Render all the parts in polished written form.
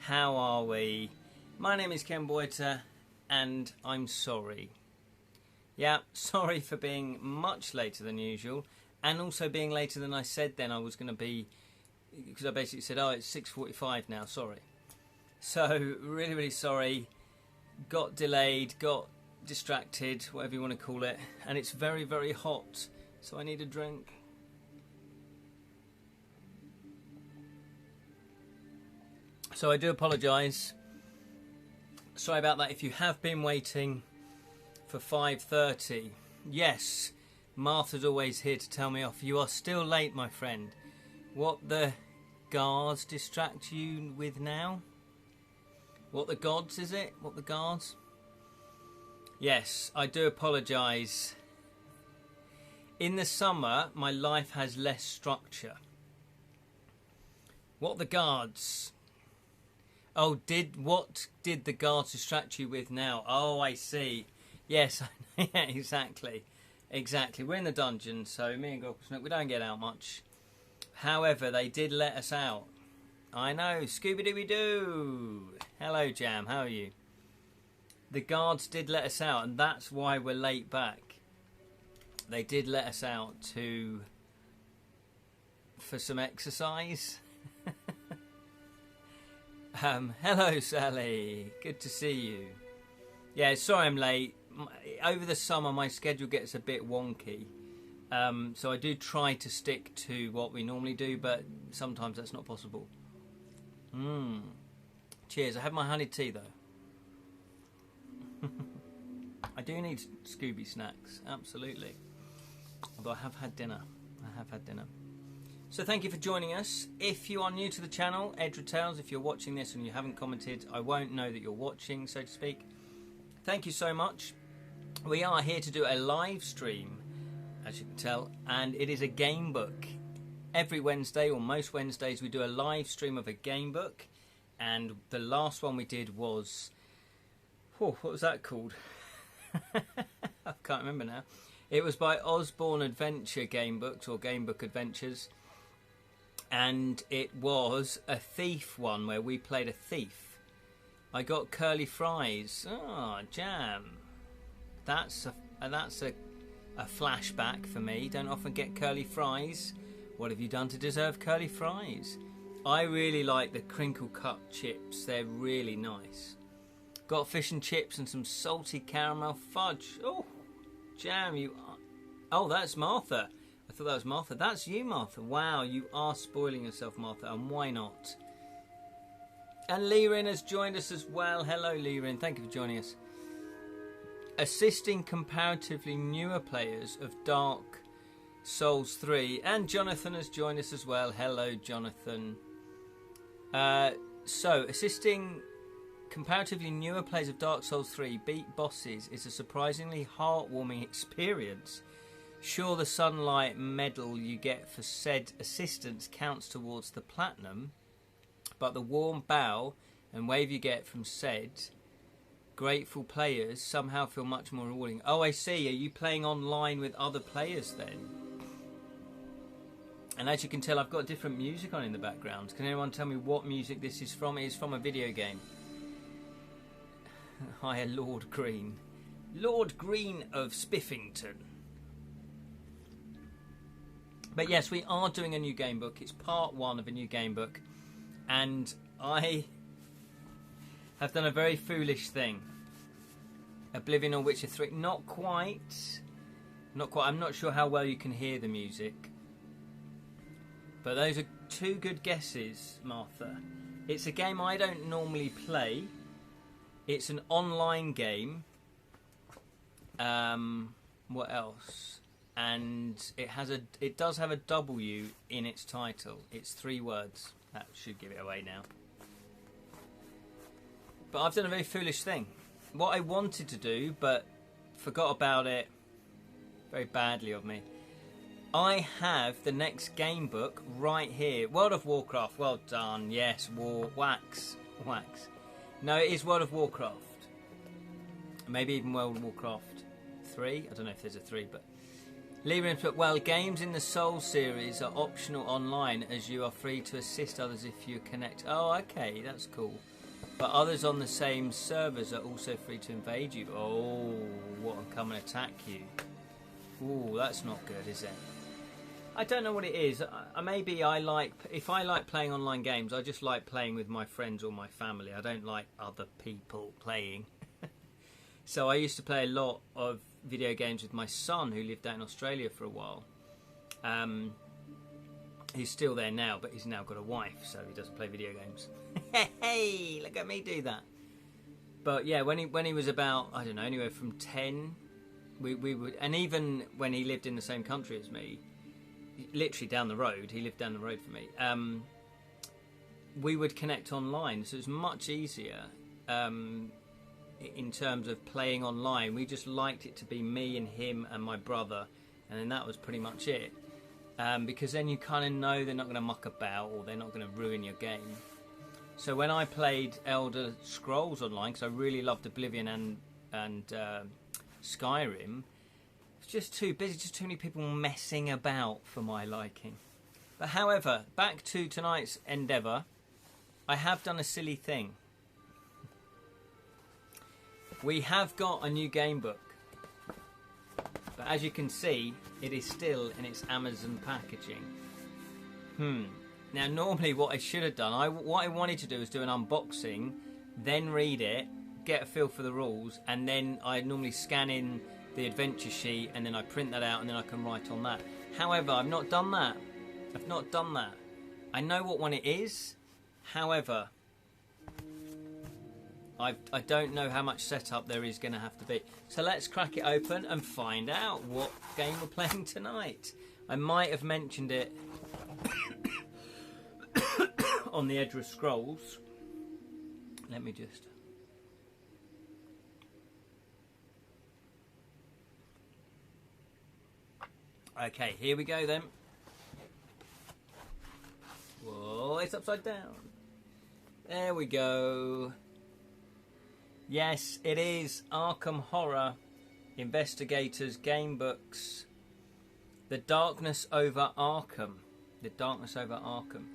How are we? My name is Ken Boyter, and I'm sorry. Yeah, sorry for being much later than usual, and also being later than I said then I was going to be, because I basically said, oh, it's 6:45 now, sorry. So, really, really sorry. Got delayed, got distracted, whatever you want to call it, and it's very, very hot, so I need a drink. So I do apologise. Sorry about that if you have been waiting for 5:30. Yes, Martha's always here to tell me off. You are still late, my friend. What the guards distract you with now? What the gods, is it? What the guards? Yes, I do apologise. In the summer, my life has less structure. What the guards? Oh, what did the guards distract you with now? Oh, I see. Yes, yeah, exactly. Exactly. We're in the dungeon, so me and Gogglesnook, we don't get out much. However, they did let us out. I know, Scooby-Dooby-Doo. Hello, Jam, how are you? The guards did let us out, and that's why we're late back. They did let us out for some exercise. Hello, Sally. Good to see you. Yeah, sorry I'm late. Over the summer, my schedule gets a bit wonky. So I do try to stick to what we normally do, but sometimes that's not possible. Cheers. I have my honey tea, though. I do need Scooby snacks, absolutely. Although I have had dinner. So thank you for joining us. If you are new to the channel, Edra Tales, if you're watching this and you haven't commented, I won't know that you're watching, so to speak. Thank you so much. We are here to do a live stream, as you can tell, and it is a game book. Every Wednesday, or most Wednesdays, we do a live stream of a game book, and the last one we did was... what was that called? I can't remember now. It was by Osborne Adventure Game Books, or Game Book Adventures. And it was a thief one, where we played a thief. I got curly fries. Ah, Jam. That's a flashback for me. Don't often get curly fries. What have you done to deserve curly fries? I really like the crinkle cut chips. They're really nice. Got fish and chips and some salty caramel fudge. Oh, Jam, you are... Oh, that's Martha. I thought that was Martha. That's you, Martha. Wow, you are spoiling yourself, Martha, and why not? And Lirin has joined us as well. Hello, Lirin. Thank you for joining us. Assisting comparatively newer players of Dark Souls 3. And Jonathan has joined us as well. Hello, Jonathan. So, assisting comparatively newer players of Dark Souls 3 beat bosses is a surprisingly heartwarming experience. Sure, the sunlight medal you get for said assistance counts towards the platinum, but the warm bow and wave you get from said grateful players somehow feel much more rewarding. Oh, I see. Are you playing online with other players then? And as you can tell, I've got different music on in the background. Can anyone tell me what music this is from? It is from a video game. Hiya, Lord Green. Lord Green of Spiffington. But yes, we are doing a new game book. It's part one of a new game book. And I have done a very foolish thing. Oblivion or Witcher 3. Not quite. I'm not sure how well you can hear the music. But those are two good guesses, Martha. It's a game I don't normally play. It's an online game. What else? And it does have a W in its title. It's 3 words. That should give it away now. But I've done a very foolish thing. What I wanted to do, but forgot about it very badly of me. I have the next game book right here. World of Warcraft. Well done. Yes, wax. No, it is World of Warcraft. Maybe even World of Warcraft 3. I don't know if there's a 3, but... Well, games in the Soul series are optional online, as you are free to assist others if you connect. Oh, okay, that's cool. but others on the same servers are also free to invade you. Oh, what, and come and attack you. Ooh, that's not good, is it? I don't know what it is. Maybe if I like playing online games, I just like playing with my friends or my family. I don't like other people playing. So I used to play a lot of video games with my son, who lived out in Australia for a while. He's still there now, but he's now got a wife, so he doesn't play video games. Hey, look at me do that. But yeah, when he was about, I don't know, anywhere from 10, we would, and even when he lived in the same country as me, literally down the road, he lived down the road from me, we would connect online, so it's much easier in terms of playing online. We just liked it to be me and him and my brother, and then that was pretty much it. Because then you kind of know they're not going to muck about, or they're not going to ruin your game. So when I played Elder Scrolls Online, because I really loved Oblivion and Skyrim, it's just too busy, just too many people messing about for my liking. But however, back to tonight's endeavour, I have done a silly thing. We have got a new game book. But as you can see, it is still in its Amazon packaging. Now, normally what I should have done, what I wanted to do was do an unboxing, then read it, get a feel for the rules, and then I normally scan in the adventure sheet, and then I print that out, and then I can write on that. However, I've not done that. I've not done that. I know what one it is. However, I don't know how much setup there is going to have to be. So let's crack it open and find out what game we're playing tonight. I might have mentioned it on the Edra Scrolls. Let me just... Okay, here we go then. Whoa, it's upside down. There we go. Yes, it is Arkham Horror, Investigators, Gamebooks, The Darkness Over Arkham. The Darkness Over Arkham.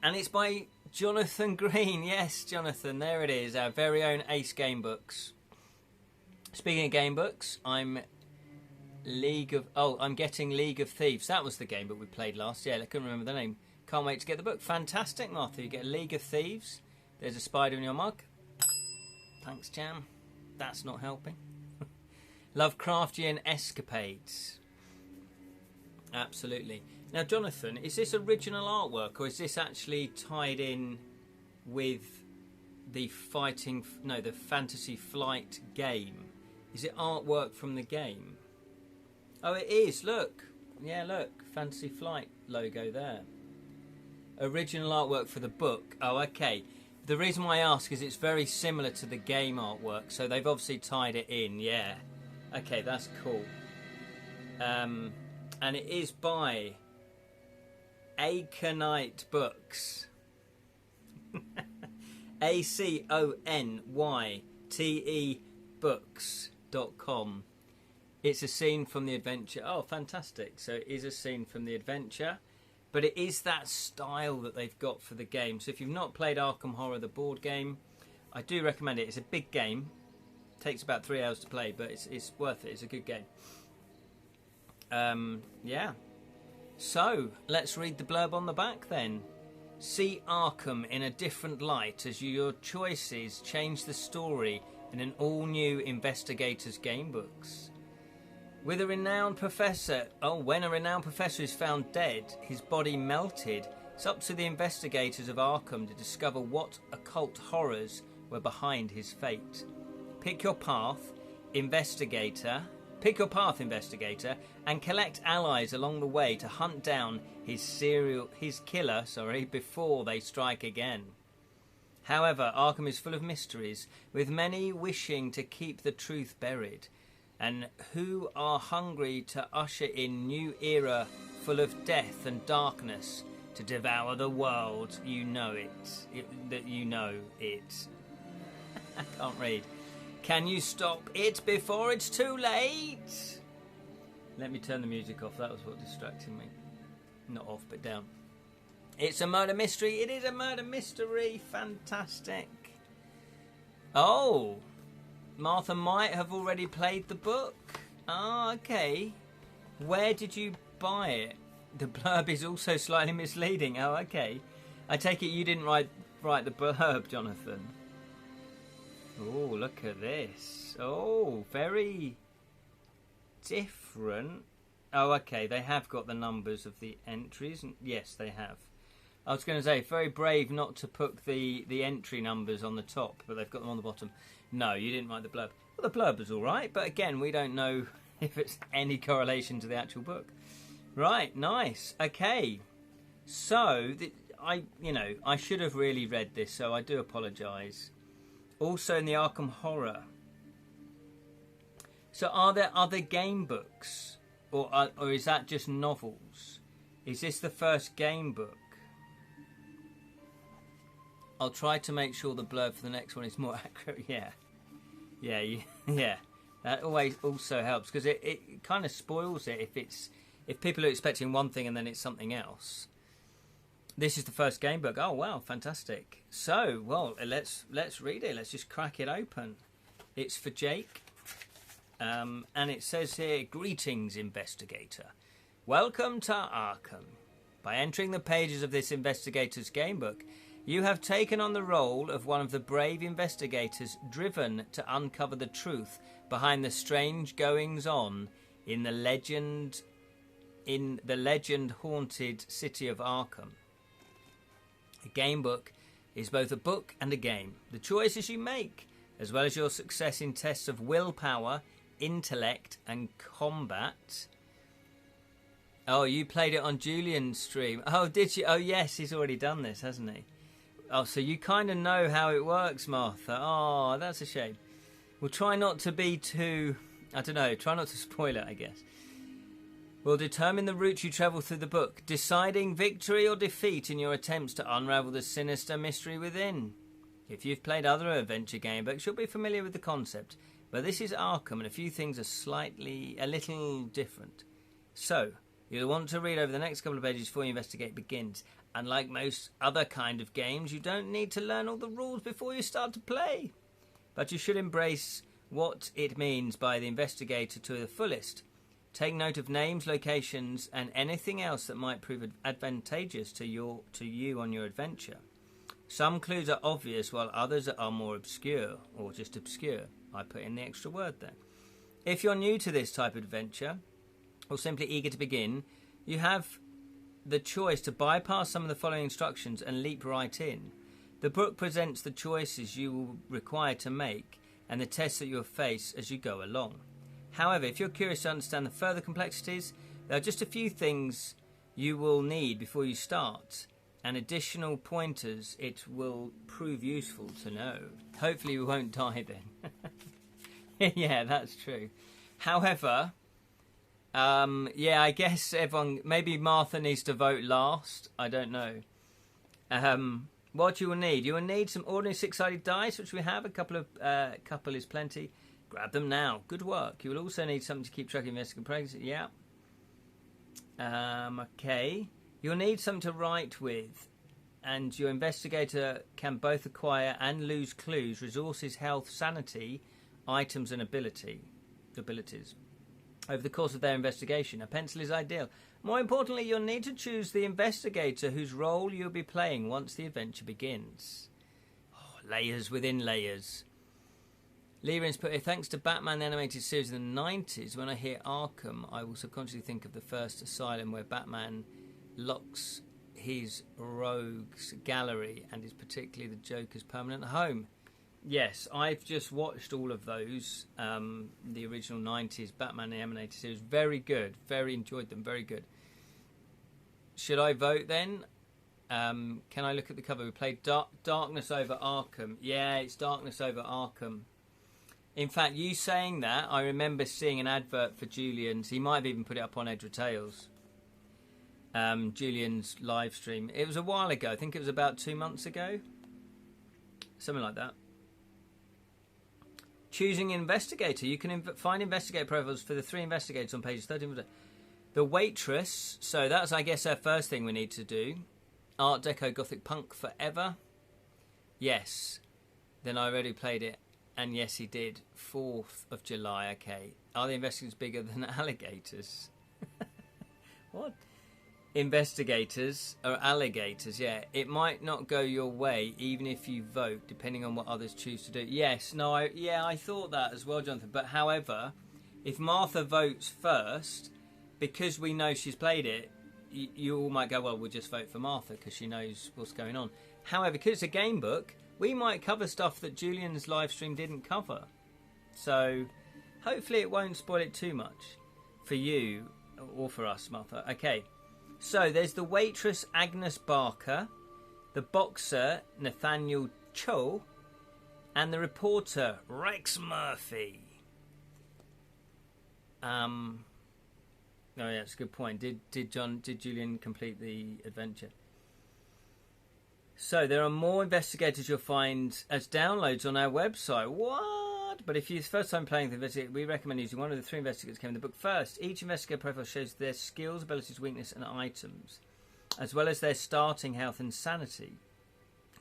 And it's by Jonathan Green. Yes, Jonathan, there it is, our very own Ace Gamebooks. Speaking of Gamebooks, I'm getting League of Thieves. That was the game book we played last year. I couldn't remember the name. Can't wait to get the book. Fantastic, Martha. You get League of Thieves. There's a spider in your mug. Thanks, Jam. That's not helping. Lovecraftian escapades. Absolutely. Now, Jonathan, is this original artwork, or is this actually tied in with the Fantasy Flight game? Is it artwork from the game? Oh, it is. Look. Yeah, look. Fantasy Flight logo there. Original artwork for the book. Oh, okay. The reason why I ask is it's very similar to the game artwork, so they've obviously tied it in, yeah. Okay, that's cool. And it is by Aconyte Books. ACONYTE books.com. It's a scene from the adventure. Oh, fantastic. So it is a scene from the adventure. But it is that style that they've got for the game. So if you've not played Arkham Horror, the board game, I do recommend it. It's a big game. It takes about 3 hours to play, but it's worth it. It's a good game. Yeah. So, let's read the blurb on the back then. See Arkham in a different light as your choices change the story in an all-new Investigators Gamebooks. When a renowned professor is found dead, his body melted, it's up to the investigators of Arkham to discover what occult horrors were behind his fate. Pick your path, investigator, and collect allies along the way to hunt down his killer, before they strike again. However, Arkham is full of mysteries, with many wishing to keep the truth buried, and who are hungry to usher in new era full of death and darkness to devour the world. You know it. I can't read. Can you stop it before it's too late? Let me turn the music off. That was what distracted me. Not off, but down. It's a murder mystery. It is a murder mystery. Fantastic. Oh, Martha might have already played the book. Ah, okay. Where did you buy it? The blurb is also slightly misleading. Oh, okay. I take it you didn't write the blurb, Jonathan. Oh, look at this. Oh, very different. Oh, okay. They have got the numbers of the entries. Yes, they have. I was going to say, very brave not to put the entry numbers on the top, but they've got them on the bottom. No, you didn't write the blurb. Well, the blurb was all right, but again, we don't know if it's any correlation to the actual book. Right, nice. Okay. So, I should have really read this, so I do apologise. Also in the Arkham Horror. So are there other game books? Or is that just novels? Is this the first game book? I'll try to make sure the blurb for the next one is more accurate. Yeah. That always also helps, because it kind of spoils it if people are expecting one thing and then it's something else. This is the first game book. Oh wow, fantastic. So, well, let's read it. Let's just crack it open. It's for Jake. And it says here, "Greetings, Investigator. Welcome to Arkham. By entering the pages of this Investigator's gamebook, you have taken on the role of one of the brave investigators driven to uncover the truth behind the strange goings-on in the legend-haunted city of Arkham. A gamebook is both a book and a game. The choices you make, as well as your success in tests of willpower, intellect, and combat." Oh, you played it on Julian's stream. Oh, did you? Oh, yes, he's already done this, hasn't he? Oh, so you kind of know how it works, Martha. Oh, that's a shame. We'll try not to be too... try not to spoil it, I guess. "Will determine the route you travel through the book, deciding victory or defeat in your attempts to unravel the sinister mystery within. If you've played other adventure game books, you'll be familiar with the concept, but this is Arkham and a few things are a little different. So, you'll want to read over the next couple of pages before your investigate begins. Unlike most other kind of games, you don't need to learn all the rules before you start to play. But you should embrace what it means by the investigator to the fullest. Take note of names, locations, and anything else that might prove advantageous to you on your adventure. Some clues are obvious, while others are more obscure, or just obscure. I put in the extra word there. If you're new to this type of adventure, or simply eager to begin, you have the choice to bypass some of the following instructions and leap right in. The book presents the choices you will require to make and the tests that you'll face as you go along. However, if you're curious to understand the further complexities, there are just a few things you will need before you start, and additional pointers it will prove useful to know. Hopefully we won't die then. Yeah, that's true. However... I guess everyone... Maybe Martha needs to vote last. I don't know. What you will need? You will need some ordinary six-sided dice, which we have. A couple is plenty. Grab them now. Good work. You will also need something to keep track of investigative progress. Yeah. Okay. You'll need something to write with. And your investigator can both acquire and lose clues, resources, health, sanity, items, and abilities. Over the course of their investigation. A pencil is ideal. More importantly, you'll need to choose the investigator whose role you'll be playing once the adventure begins. Oh, layers within layers. Leerin's put here, thanks to Batman the animated series in the 90s, when I hear Arkham, I will subconsciously think of the first asylum where Batman locks his rogues gallery and is particularly the Joker's permanent home. Yes, I've just watched all of those, the original 90s Batman the Animated Series. Very good. Very enjoyed them. Very good. Should I vote then? Can I look at the cover? We played Darkness over Arkham. Yeah, it's Darkness over Arkham. In fact, you saying that, I remember seeing an advert for Julian's. He might have even put it up on Edra Tales. Julian's live stream. It was a while ago. I think it was about 2 months ago. Something like that. Choosing investigator. You can find investigator profiles for the 3 investigators on pages 13. The waitress. So that's, I guess, our first thing we need to do. Art Deco Gothic Punk Forever. Yes. Then I already played it. And yes, he did. 4th of July. Okay. Are the investigators bigger than alligators? What? Investigators are alligators, yeah. It might not go your way, even if you vote, depending on what others choose to do. Yes, no, I thought that as well, Jonathan. But however, if Martha votes first, because we know she's played it, you all might go, well, we'll just vote for Martha because she knows what's going on. However, because it's a game book, we might cover stuff that Julian's live stream didn't cover. So hopefully it won't spoil it too much for you or for us, Martha. Okay, so there's the waitress Agnes Barker, the boxer Nathaniel Cho, and the reporter Rex Murphy. Oh yeah, that's a good point. Did Julian complete the adventure? So there are more investigators you'll find as downloads on our website. What? But if you're the first time playing the investigator, we recommend using one of the 3 investigators came in the book first. Each investigator profile shows their skills, abilities, weakness, and items, as well as their starting health and sanity.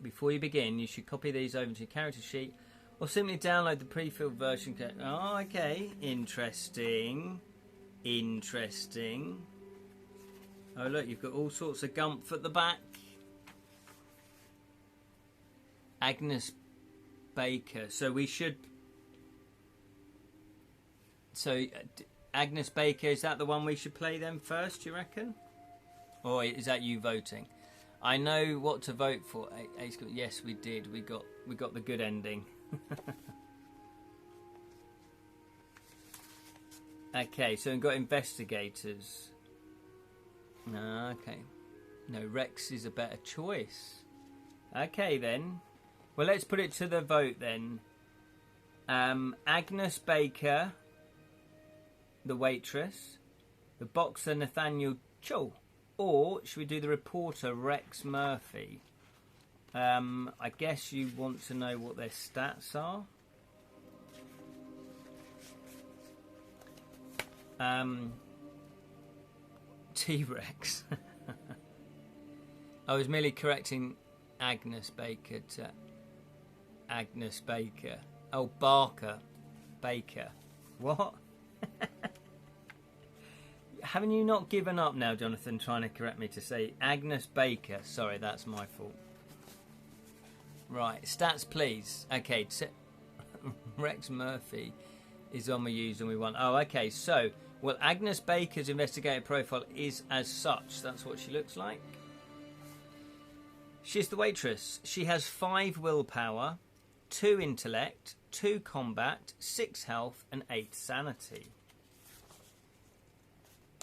Before you begin, you should copy these over to your character sheet, or simply download the pre-filled version. Oh, okay. Interesting. Interesting. Oh, look, you've got all sorts of gumph at the back. Agnes Baker. So we should... So, Agnes Baker, is that the one we should play then first, do you reckon? Or is that you voting? I know what to vote for. Yes, we did. We got the good ending. Okay, so we've got investigators. Okay. No, Rex is a better choice. Okay, then. Well, let's put it to the vote, then. Agnes Baker, the waitress. The boxer, Nathaniel Cho. Or should we do the reporter, Rex Murphy? I guess you want to know what their stats are. T-Rex. I was merely correcting Agnes Baker to Agnes Baker. Oh, Barker. Baker. What? Haven't you not given up now, Jonathan, trying to correct me to say Agnes Baker? Sorry, that's my fault. Right, stats, please. Okay, Rex Murphy is on we used and we won. Oh, okay, so, well, Agnes Baker's investigator profile is as such. That's what she looks like. She's the waitress. She has 5 willpower, 2 intellect, 2 combat, 6 health, and 8 sanity.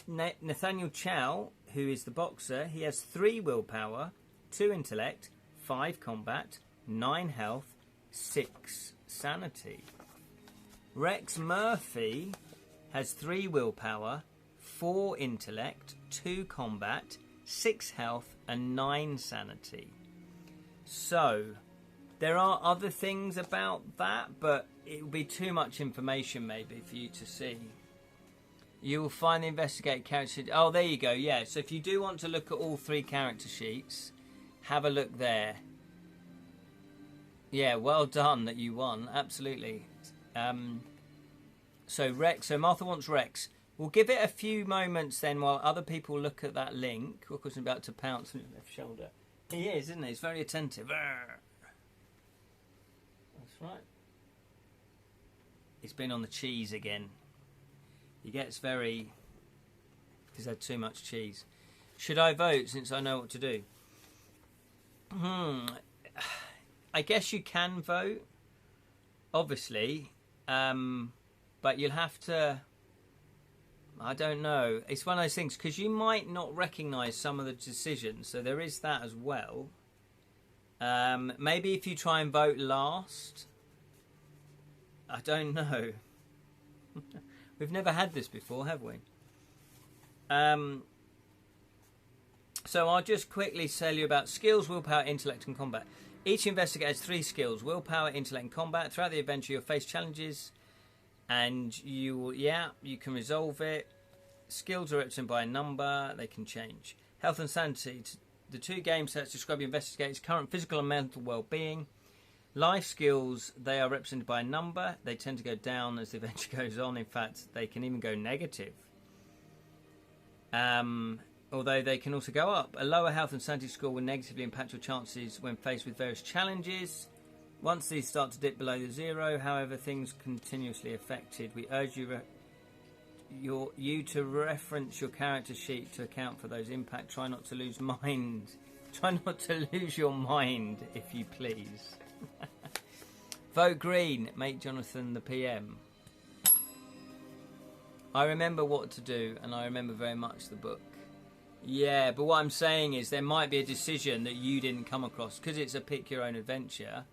Nathaniel Chow, who is the boxer, he has 3 willpower, 2 intellect, 5 combat, 9 health, 6 sanity. Rex Murphy has 3 willpower, 4 intellect, 2 combat, 6 health, and 9 sanity. So, there are other things about that, but it will be too much information maybe for you to see. You will find the investigate character sheet. Oh, there you go. Yeah, so if you do want to look at all 3 character sheets, have a look there. Yeah, well done that you won. Absolutely. So Rex. So Martha wants Rex. We'll give it a few moments then while other people look at that link. Of course, I'm about to pounce on his left shoulder. He is, isn't he? He's very attentive. That's right. He's been on the cheese again. He gets very... He's had too much cheese. Should I vote since I know what to do? I guess you can vote, obviously, but you'll have to... I don't know. It's one of those things, because you might not recognise some of the decisions, so there is that as well. Maybe if you try and vote last... I don't know. We've never had this before, have we? So I'll just quickly tell you about skills, willpower, intellect, and combat. Each investigator has 3 skills: willpower, intellect, and combat. Throughout the adventure, you'll face challenges, and you can resolve it. Skills are represented by a number; they can change. Health and sanity the two game sets describe the investigator's current physical and mental well-being. Life skills, they are represented by a number. They tend to go down as the adventure goes on. In fact, they can even go negative. Although they can also go up. A lower health and sanity score will negatively impact your chances when faced with various challenges. Once these start to dip below the zero, however, things continuously affected. We urge you to reference your character sheet to account for those impacts. Try not to lose mind. Try not to lose your mind, if you please. Vote green. Make Jonathan the PM. I remember what to do, and I remember very much the book. Yeah, but what I'm saying is there might be a decision that you didn't come across because it's a pick your own adventure.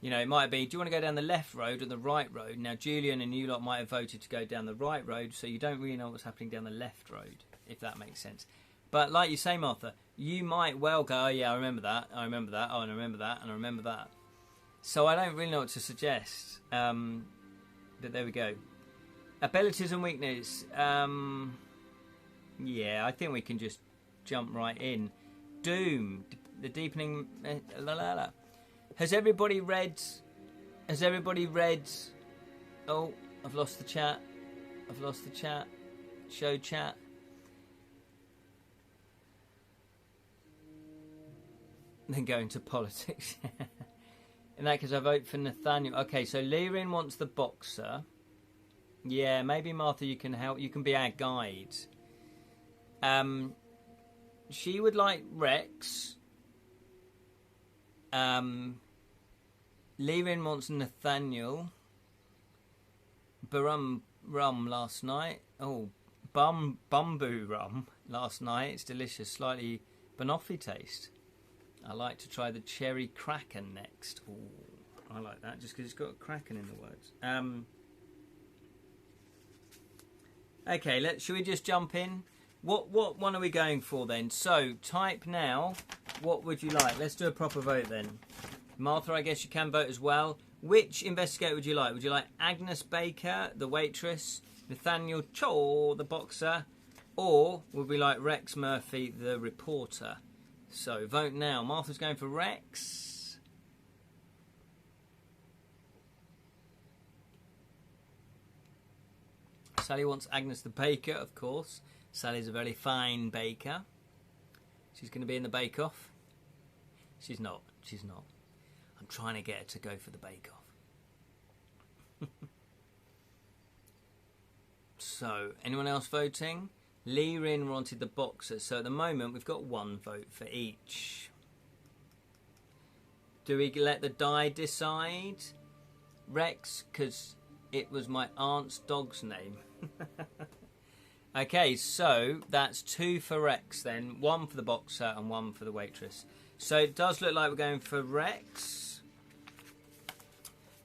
You know, it might be, do you want to go down the left road or the right road? Now, Julian and you lot might have voted to go down the right road, so you don't really know what's happening down the left road, if that makes sense. But like you say, Martha, you might well go, oh yeah, I remember that, I remember that, oh, and I remember that, and I remember that. So I don't really know what to suggest. But there we go. Abilities and weakness. Yeah, I think we can just jump right in. Doom, the deepening. Has everybody read? Oh, I've lost the chat. Show chat. Then go into politics. In that case, I vote for Nathaniel. Okay, so Lyrin wants the boxer. Yeah, maybe Martha, you can help. You can be our guide. She would like Rex. Lyrin wants Nathaniel. Rum last night. Oh, bumbu rum last night. It's delicious. Slightly banoffee taste. I like to try the cherry kraken next. Ooh, I like that just because it's got a kraken in the words. Okay, should we just jump in? What one are we going for then? So, type now. What would you like? Let's do a proper vote then. Martha, I guess you can vote as well. Which investigator would you like? Would you like Agnes Baker, the waitress, Nathaniel Cho, the boxer, or would we like Rex Murphy, the reporter? So, vote now. Martha's going for Rex. Sally wants Agnes the baker, of course. Sally's a very fine baker. She's going to be in the bake-off. She's not. I'm trying to get her to go for the bake-off. So, anyone else voting? Lyrin wanted the boxer. So at the moment, we've got one vote for each. Do we let the die decide? Rex, because it was my aunt's dog's name. Okay, so that's 2 for Rex then. 1 for the boxer and 1 for the waitress. So it does look like we're going for Rex.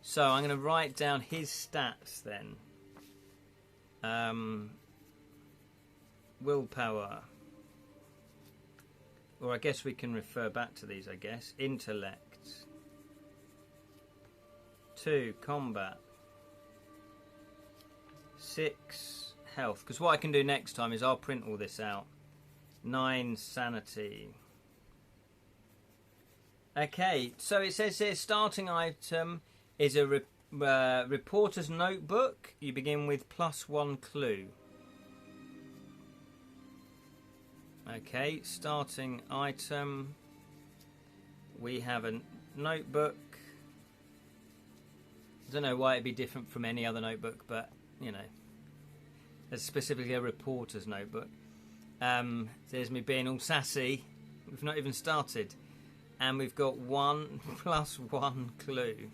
So I'm going to write down his stats then. Willpower. Or I guess we can refer back to these, I guess. Intellect. 2, combat. 6, health. Because what I can do next time is I'll print all this out. 9, sanity. Okay, so it says here starting item is a reporter's notebook. You begin with +1 clue. Okay, starting item. We have a notebook. I don't know why it'd be different from any other notebook, but, you know. It's specifically a reporter's notebook. There's me being all sassy. We've not even started. And we've got 1 +1 clue.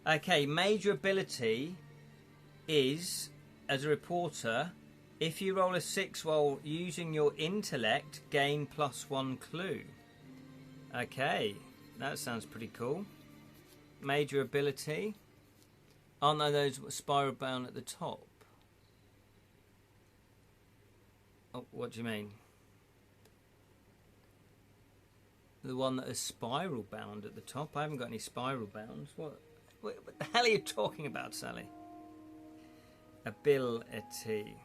Okay, major ability is, as a reporter, if you roll a 6 while using your intellect, gain +1 clue. Okay, that sounds pretty cool. Major ability. Aren't those spiral bound at the top? Oh, what do you mean? The one that is spiral bound at the top? I haven't got any spiral bounds. What the hell are you talking about, Sally? Ability.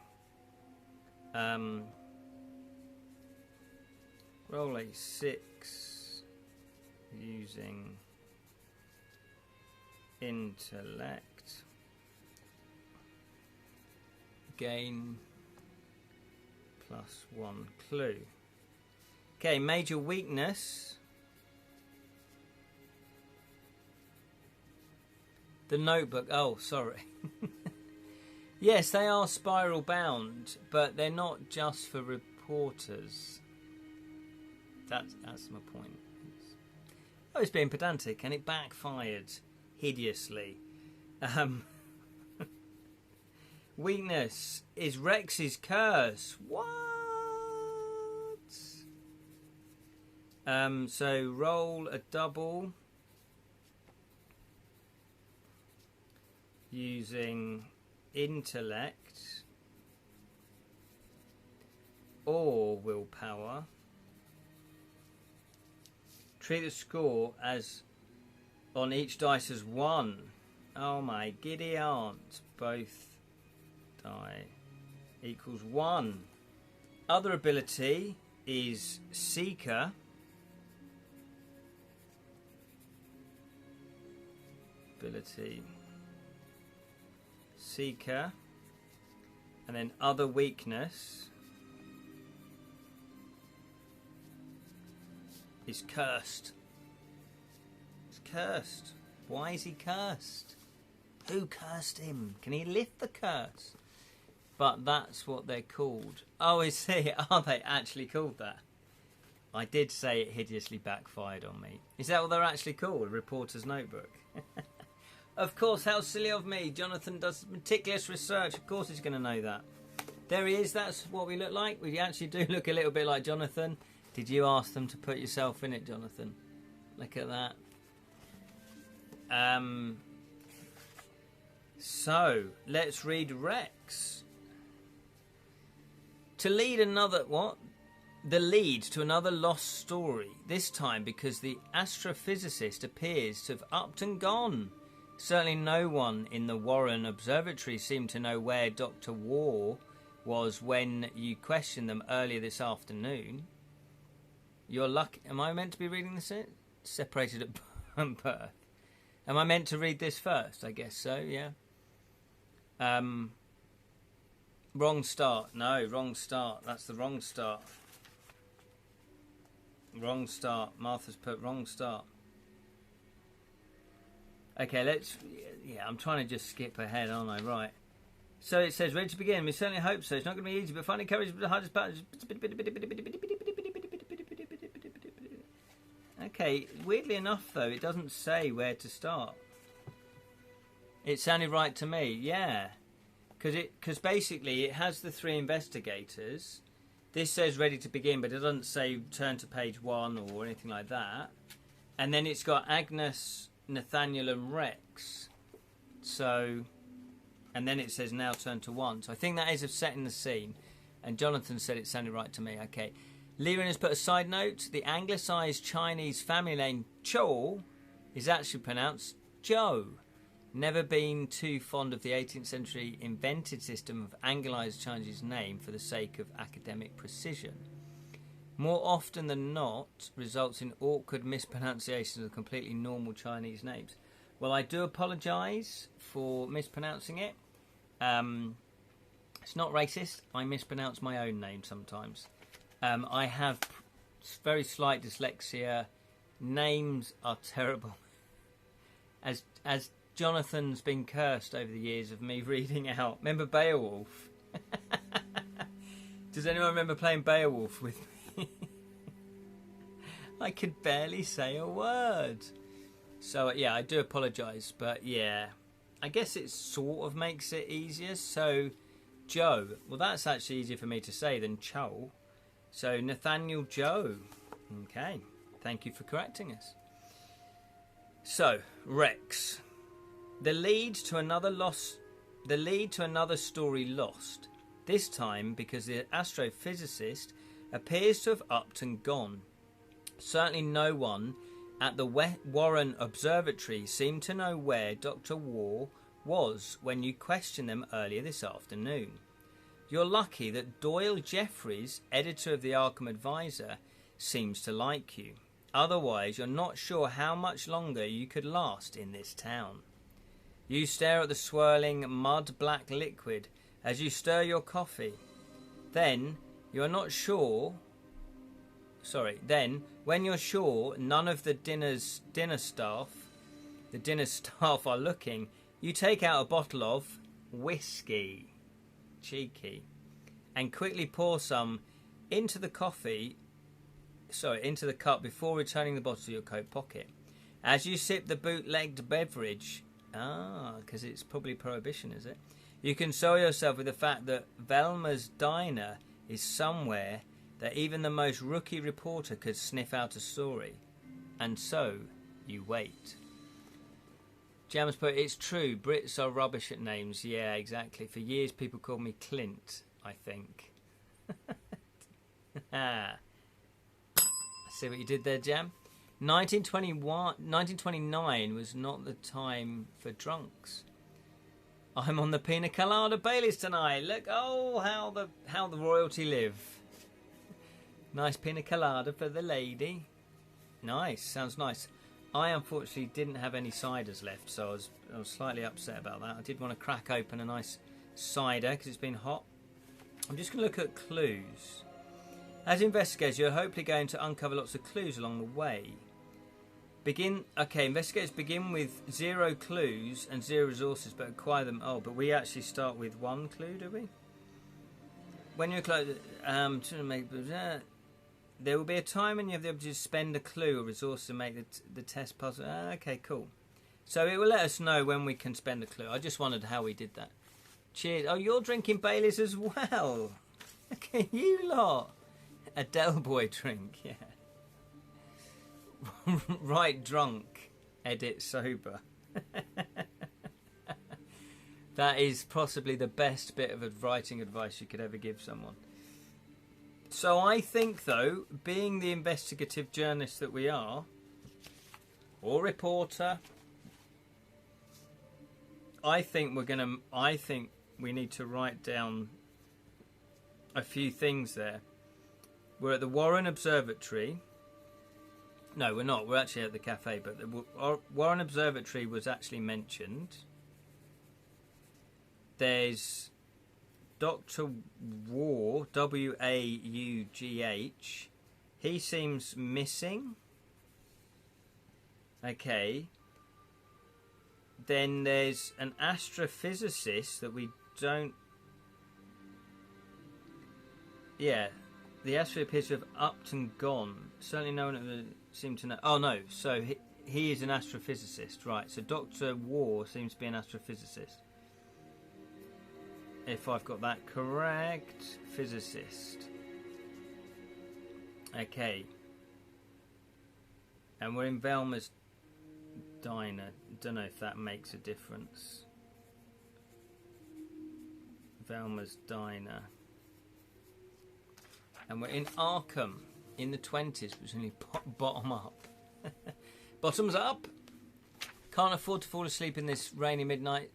Roll a 6 using intellect. Gain +1 clue. Okay, major weakness. The notebook. Oh, sorry. Yes, they are spiral bound, but they're not just for reporters. That's my point. I was being pedantic, and it backfired hideously. Weakness is Rex's curse. What? So roll a double using intellect or willpower. Treat the score as on each dice as 1. Oh my giddy aunt. Both die equals 1. Other ability is Seeker. Ability Seeker. And then other weakness is cursed. He's cursed. Why is he cursed? Who cursed him? Can he lift the curse? But that's what they're called. Oh, is he? Are they actually called that? I did say it hideously backfired on me. Is that what they're actually called? A reporter's notebook? Of course, how silly of me. Jonathan does meticulous research. Of course he's going to know that. There he is. That's what we look like. We actually do look a little bit like Jonathan. Did you ask them to put yourself in it, Jonathan? Look at that. So, let's read Rex. To lead another... What? The lead to another lost story. This time because the astrophysicist appears to have upped and gone. Certainly no one in the Warren Observatory seemed to know where Dr. War was when you questioned them earlier this afternoon. You're lucky. Am I meant to be reading this? Separated at birth. Am I meant to read this first? I guess so, yeah. Wrong start. No, wrong start. That's the wrong start. Wrong start. Martha's put wrong start. Okay, let's... Yeah, I'm trying to just skip ahead, aren't I? Right. So it says, ready to begin. We certainly hope so. It's not going to be easy, but finding courage is the hardest part. Okay, weirdly enough, though, it doesn't say where to start. It sounded right to me, yeah. Because basically it has the 3 investigators. This says ready to begin, but it doesn't say turn to page 1 or anything like that. And then it's got Agnes, Nathaniel and Rex. So, and then it says now turn to 1. So I think that is of setting the scene. And Jonathan said it sounded right to me. Okay. Liren has put a side note. The anglicised Chinese family name Cho is actually pronounced Joe. Never been too fond of the 18th century invented system of anglicised Chinese name for the sake of academic precision. More often than not, results in awkward mispronunciations of completely normal Chinese names. Well, I do apologise for mispronouncing it. It's not racist. I mispronounce my own name sometimes. I have very slight dyslexia. Names are terrible. As Jonathan's been cursed over the years of me reading out. Remember Beowulf? Does anyone remember playing Beowulf with me? I could barely say a word. So, yeah, I do apologise. But, yeah, I guess it sort of makes it easier. So, Joe. Well, that's actually easier for me to say than Cho. So, Nathaniel Joe. Okay. Thank you for correcting us. So, Rex. The lead to another story lost. This time because the astrophysicist appears to have upped and gone. Certainly no one at the Warren Observatory seemed to know where Dr. War was when you questioned them earlier this afternoon. You're lucky that Doyle Jeffries, editor of the Arkham Advisor, seems to like you. Otherwise, you're not sure how much longer you could last in this town. You stare at the swirling mud-black liquid as you stir your coffee. Then, you are not sure... Then, when you're sure none of the dinner staff are looking, you take out a bottle of whiskey. Cheeky. And quickly pour some into the cup before returning the bottle to your coat pocket. As you sip the bootlegged beverage, because it's probably prohibition, is it? You console yourself with the fact that Velma's diner is somewhere that even the most rookie reporter could sniff out a story. And so, you wait. Jams put, it's true, Brits are rubbish at names. Yeah, exactly. For years people called me Clint, I think. I see what you did there, Jam. 1929 was not the time for drunks. I'm on the Pina Colada Baileys tonight. Look, how the royalty live. Nice Pina Colada for the lady. Nice, sounds nice. I unfortunately didn't have any ciders left, so I was slightly upset about that. I did want to crack open a nice cider because it's been hot. I'm just going to look at clues. As investigators, you're hopefully going to uncover lots of clues along the way. Investigators begin with 0 clues and 0 resources, but acquire them. But we actually start with 1 clue, do we? When you're close, there will be a time when you have the ability to spend a clue or resource to make the test puzzle. Okay, cool. So it will let us know when we can spend a clue. I just wondered how we did that. Cheers. Oh, you're drinking Baileys as well. Okay, you lot. A Del Boy drink, yeah. Right drunk, edit sober. That is possibly the best bit of writing advice you could ever give someone. So I think, though, being the investigative journalist that we are, or reporter, I think we need to write down a few things there. We're at the Warren Observatory. No, we're not. We're actually at the cafe, but the Warren Observatory was actually mentioned. There's Dr. War, W-A-U-G-H. He seems missing. Okay. Then there's an astrophysicist that we don't... Yeah, the astrophysicist appears to have upped and gone. Certainly no one seemed to know. Oh no, so he is an astrophysicist, right. So Dr. War seems to be an astrophysicist. If I've got that correct. Physicist. Okay. And we're in Velma's diner. Don't know if that makes a difference. Velma's diner. And we're in Arkham in the 20s, which is only bottom up. Bottoms up. Can't afford to fall asleep in this rainy midnight.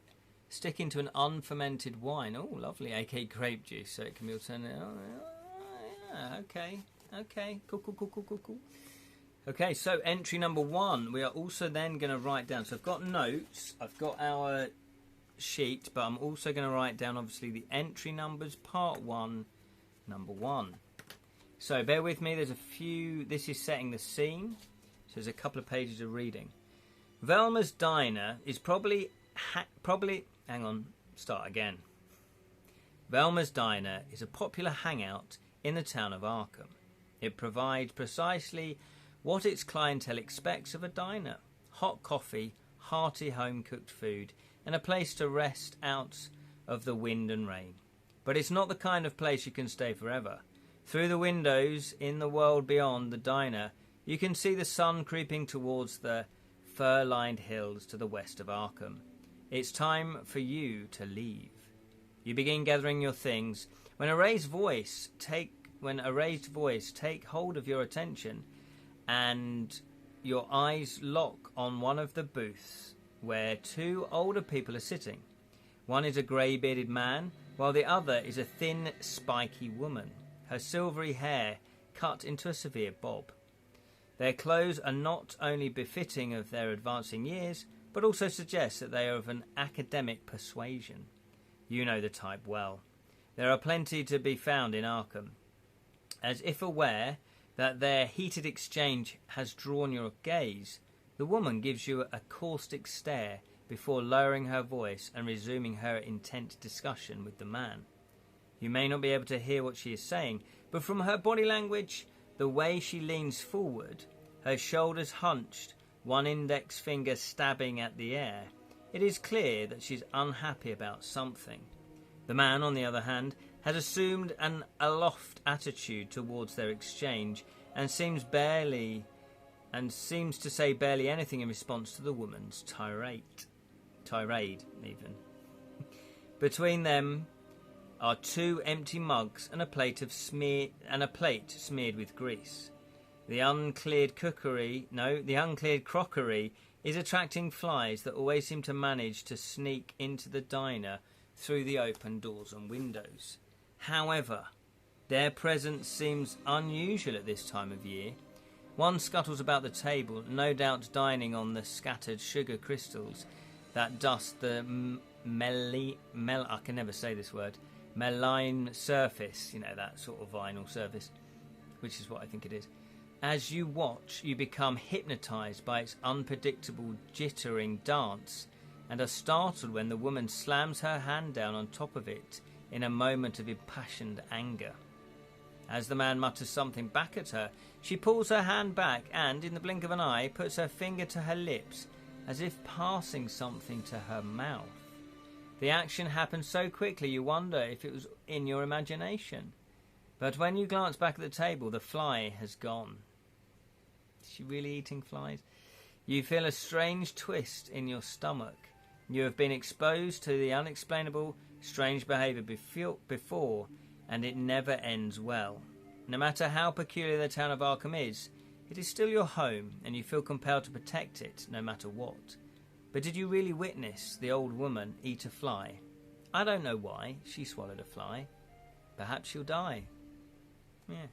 Sticking to an unfermented wine. Oh, lovely. AK grape juice, so it can be alternative. Oh, yeah. Okay. Cool. Okay, so entry number 1. We are also then going to write down. So I've got notes. I've got our sheet, but I'm also going to write down, obviously, the entry numbers. Part 1, number 1. So bear with me. There's a few. This is setting the scene. So there's a couple of pages of reading. Velma's diner is probably. Hang on. Start again. Velma's diner is a popular hangout in the town of Arkham. It provides precisely what its clientele expects of a diner: hot coffee, hearty home-cooked food, and a place to rest out of the wind and rain. But it's not the kind of place you can stay forever. Through the windows in the world beyond the diner, you can see the sun creeping towards the fir-lined hills to the west of Arkham. It's time for you to leave. You begin gathering your things when a raised voice take hold of your attention, and your eyes lock on one of the booths where 2 older people are sitting. One is a grey-bearded man, while the other is a thin, spiky woman. Her silvery hair cut into a severe bob. Their clothes are not only befitting of their advancing years, but also suggest that they are of an academic persuasion. You know the type well. There are plenty to be found in Arkham. As if aware that their heated exchange has drawn your gaze, the woman gives you a caustic stare before lowering her voice and resuming her intent discussion with the man. You may not be able to hear what she is saying, but from her body language, the way she leans forward, her shoulders hunched, one index finger stabbing at the air, it is clear that she's unhappy about something. The man, on the other hand, has assumed an aloft attitude towards their exchange and seems to say barely anything in response to the woman's tirade even. Between them are 2 empty mugs and a plate smeared with grease. The uncleared crockery is attracting flies that always seem to manage to sneak into the diner through the open doors and windows. However, their presence seems unusual at this time of year. One scuttles about the table, no doubt dining on the scattered sugar crystals that dust the I can never say this word, meline surface, that sort of vinyl surface, which is what I think it is. As you watch, you become hypnotized by its unpredictable, jittering dance and are startled when the woman slams her hand down on top of it in a moment of impassioned anger. As the man mutters something back at her, she pulls her hand back and, in the blink of an eye, puts her finger to her lips as if passing something to her mouth. The action happens so quickly you wonder if it was in your imagination. But when you glance back at the table, the fly has gone. Is she really eating flies? You feel a strange twist in your stomach. You have been exposed to the unexplainable, strange behaviour before, and it never ends well. No matter how peculiar the town of Arkham is, it is still your home, and you feel compelled to protect it, no matter what. But did you really witness the old woman eat a fly? I don't know why she swallowed a fly. Perhaps she'll die. Yeah.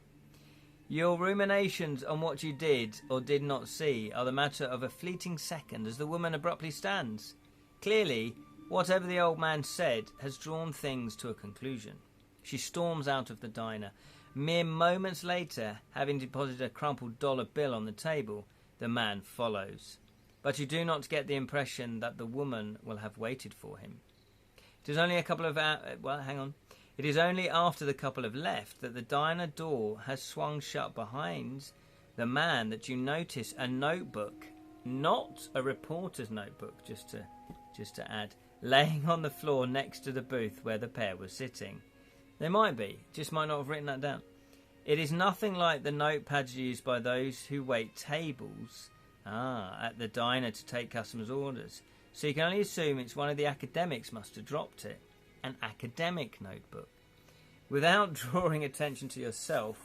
Your ruminations on what you did or did not see are the matter of a fleeting second as the woman abruptly stands. Clearly, whatever the old man said has drawn things to a conclusion. She storms out of the diner. Mere moments later, having deposited a crumpled dollar bill on the table, the man follows. But you do not get the impression that the woman will have waited for him. It is only It is only after the couple have left that the diner door has swung shut behind the man that you notice a notebook, not a reporter's notebook, just to add, laying on the floor next to the booth where the pair were sitting. They might be, just might not have written that down. It is nothing like the notepads used by those who wait tables at the diner to take customers' orders. So you can only assume it's one of the academics must have dropped it. An academic notebook. Without drawing attention to yourself,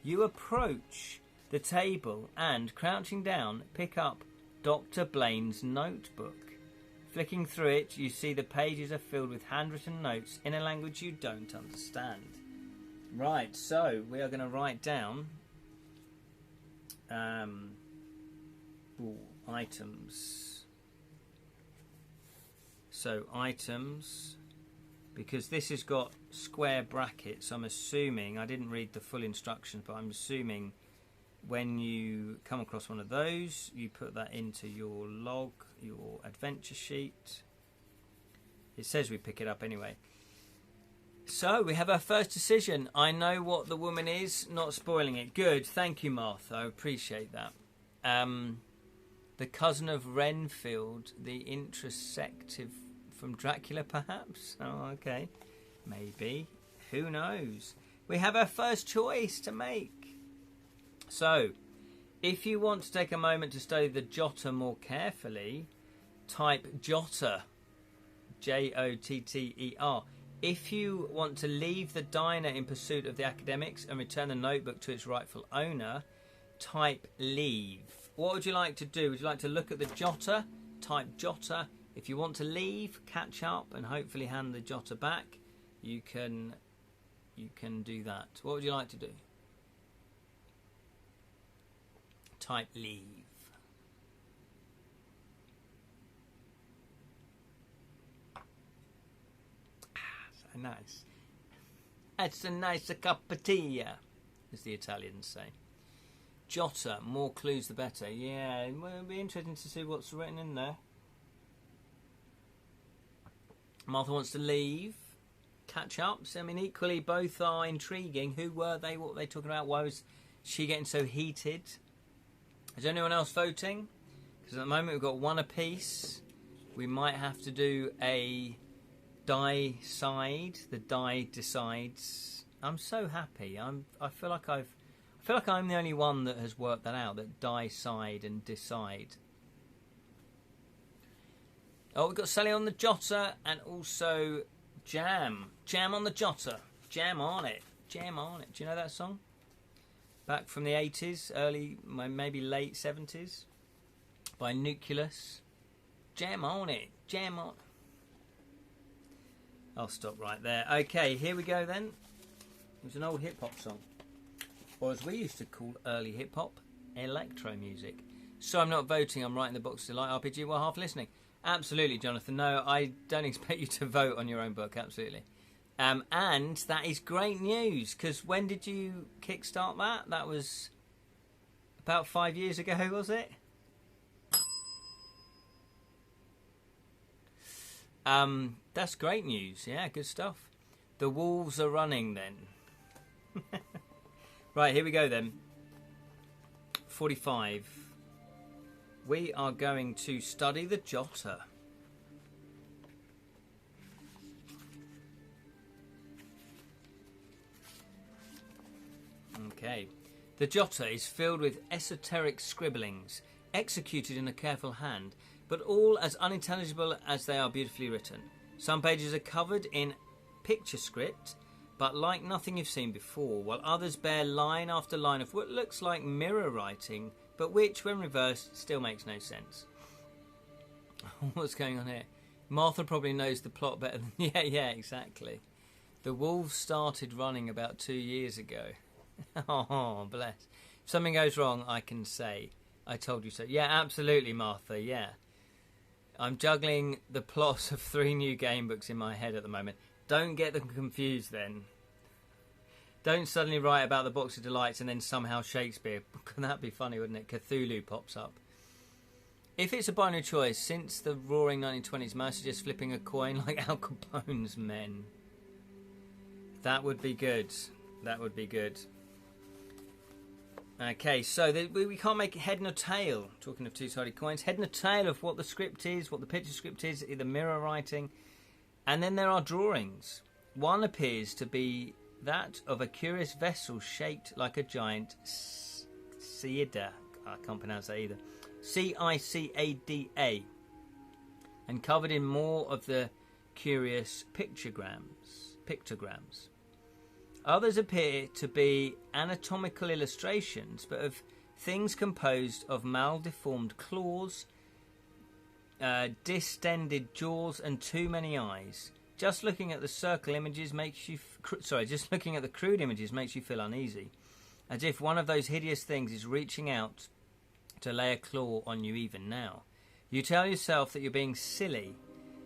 you approach the table and, crouching down, pick up Dr. Blaine's notebook. Flicking through it, you see the pages are filled with handwritten notes in a language you don't understand. Right, so we are going to write down items. So items, because this has got square brackets, I'm assuming, I didn't read the full instructions, but I'm assuming when you come across one of those, you put that into your log, your adventure sheet. It says we pick it up anyway. So we have our first decision. I know what the woman is, not spoiling it. Good, thank you, Martha. I appreciate that. The cousin of Renfield, the introspective from Dracula, perhaps? Oh, okay. Maybe. Who knows? We have our first choice to make. So, if you want to take a moment to study the jotter more carefully, type jotter, Jotter. If you want to leave the diner in pursuit of the academics and return the notebook to its rightful owner, type leave. What would you like to do? Would you like to look at the jotter? Type jotter. If you want to leave, catch up, and hopefully hand the jotter back, you can do that. What would you like to do? type leave. So nice. That's a nice cup of tea, as the Italians say. Jotter, more clues the better. Yeah, it will be interesting to see what's written in there. Martha wants to leave. Catch up. So, I mean, equally, both are intriguing. Who were they? What were they talking about? Why was she getting so heated? Is anyone else voting? Because at the moment we've got one apiece. We might have to do a die side. The die decides. I'm so happy. I feel like I'm the only one that has worked that out. That die side and decide. Oh, we've got Sally on the Jotter and also Jam. Jam on the Jotter. Jam on it. Jam on it. Do you know that song? Back from the 80s, early, maybe late 70s. By Nucleus. Jam on it. Jam on. I'll stop right there. Okay, here we go then. It was an old hip-hop song. Or as we used to call early hip-hop, electro music. So I'm not voting, I'm writing the box to like RPG while half listening. Absolutely, Jonathan. No, I don't expect you to vote on your own book, absolutely. And that is great news, because when did you kickstart that? That was about 5 years ago, was it? That's great news. Yeah, good stuff. The wolves are running then. Right, here we go then. 45. We are going to study the Jotter. Okay. The Jotter is filled with esoteric scribblings, executed in a careful hand, but all as unintelligible as they are beautifully written. Some pages are covered in picture script, but like nothing you've seen before, while others bear line after line of what looks like mirror writing, but which, when reversed, still makes no sense. What's going on here? Martha probably knows the plot better than... Yeah, exactly. The wolves started running about 2 years ago. Oh, bless. If something goes wrong, I can say, I told you so. Yeah, absolutely, Martha, yeah. I'm juggling the plots of 3 new game books in my head at the moment. Don't get them confused then. Don't suddenly write about the Box of Delights and then somehow Shakespeare. That'd be funny, wouldn't it? Cthulhu pops up. If it's a binary choice, since the roaring 1920s, might I suggest flipping a coin like Al Capone's men? That would be good. That would be good. Okay, so we can't make it head nor tail. Talking of two-sided coins. Head nor tail of what the script is, what the picture script is, the mirror writing. And then there are drawings. One appears to be that of a curious vessel shaped like a giant cicada. I can't pronounce that either. Cicada. And covered in more of the curious pictograms. Others appear to be anatomical illustrations, but of things composed of maldeformed claws, distended jaws, and too many eyes. Just looking at the circle images makes you... just looking at the crude images makes you feel uneasy. As if one of those hideous things is reaching out to lay a claw on you even now. You tell yourself that you're being silly,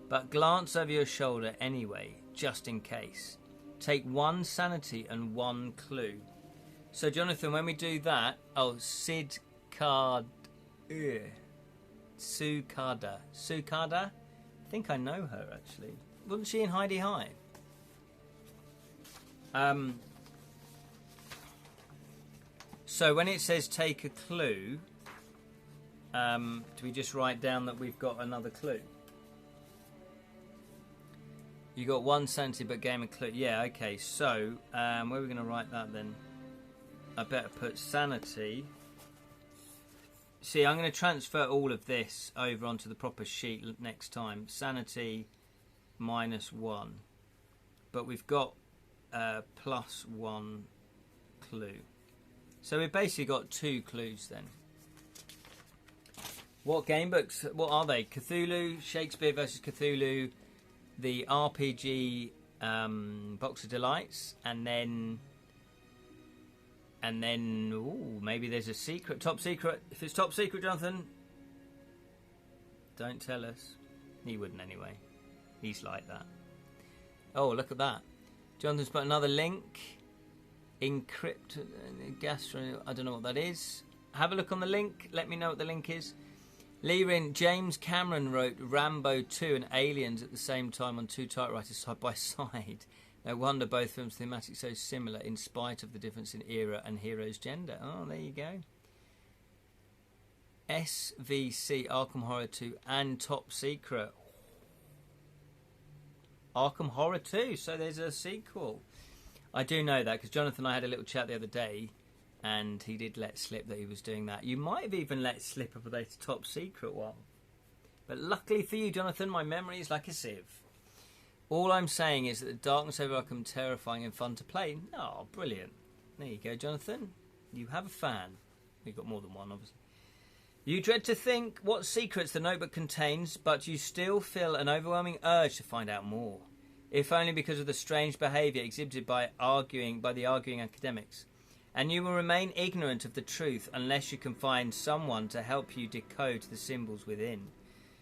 but glance over your shoulder anyway, just in case. Take 1 sanity and 1 clue. So, Jonathan, when we do that... Oh, Sukada. Sukada? I think I know her, actually. Wasn't she in Heidi High? So when it says take a clue, do we just write down that we've got another clue? You got 1 sanity but game a clue. Yeah, okay. So where are we going to write that then? I better put sanity. See, I'm going to transfer all of this over onto the proper sheet next time. Sanity -1. But we've got +1 clue. So we've basically got 2 clues then. What game books? What are they? Cthulhu, Shakespeare versus Cthulhu, the RPG Box of Delights, and then And then, ooh, maybe there's a secret. Top secret. If it's top secret, Jonathan, don't tell us. He wouldn't anyway. He's like that. Oh, look at that. Jonathan's put another link. Encrypt gastro. I don't know what that is. Have a look on the link. Let me know what the link is. Lerin, James Cameron wrote Rambo 2 and Aliens at the same time on two typewriters side by side. No wonder both films' thematics so similar in spite of the difference in era and hero's gender. Oh, there you go. SVC, Arkham Horror 2 and Top Secret. Arkham Horror 2, so there's a sequel. I do know that because Jonathan and I had a little chat the other day and he did let slip that he was doing that. You might have even let slip of the Top Secret one. But luckily for you, Jonathan, my memory is like a sieve. All I'm saying is that the Darkness Over Arkham terrifying and fun to play. Oh, brilliant. There you go, Jonathan. You have a fan. We've got more than one, obviously. You dread to think what secrets the notebook contains, but you still feel an overwhelming urge to find out more. If only because of the strange behaviour exhibited by the arguing academics. And you will remain ignorant of the truth unless you can find someone to help you decode the symbols within.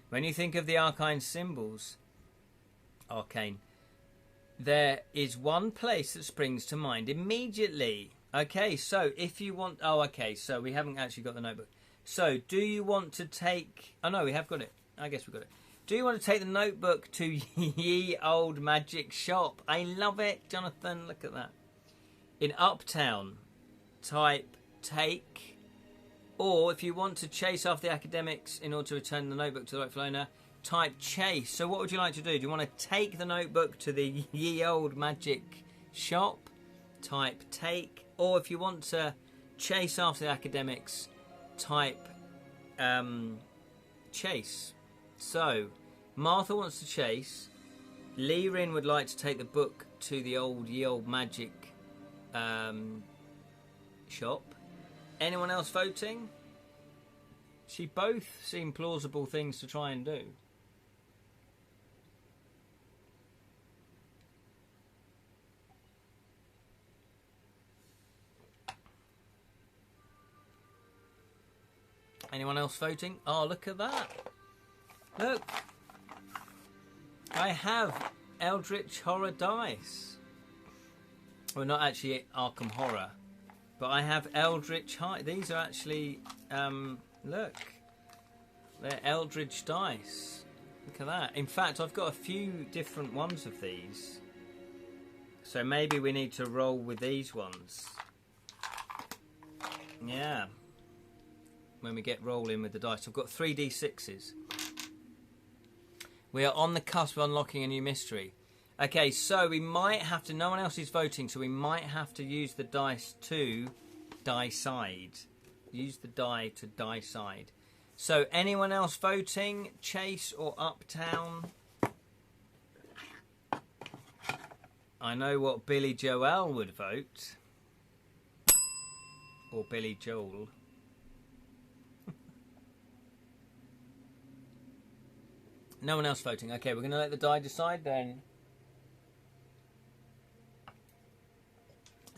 When you think of the arcane symbols, there is one place that springs to mind immediately. Okay, so if you want... Oh, okay, so we haven't actually got the notebook. So, do you want to take... Oh, no, we have got it. I guess we've got it. Do you want to take the notebook to Ye Old Magic Shop? I love it, Jonathan. Look at that. In Uptown, type take. Or if you want to chase after the academics in order to return the notebook to the rightful owner, type chase. So what would you like to do? Do you want to take the notebook to the Ye Old Magic Shop? Type take. Or if you want to chase after the academics, type chase. So Martha wants to chase. Lerin would like to take the book to the Ye Old Magic shop. Anyone else voting? She both seem plausible things to try and do. Anyone else voting? Oh, look at that. Look. I have Eldritch Horror dice. Well, not actually Arkham Horror. But I have Eldritch Horror. These are actually, look. They're Eldritch dice. Look at that. In fact, I've got a few different ones of these. So maybe we need to roll with these ones. Yeah. When we get rolling with the dice. I've got 3d6s. We are on the cusp of unlocking a new mystery. Okay, so we might have to... No one else is voting, so we might have to use the dice to decide. Use the die to decide. So, anyone else voting? Chase or Uptown? I know what Billy Joel would vote. Or Billy Joel. No one else voting. Okay, we're going to let the die decide then.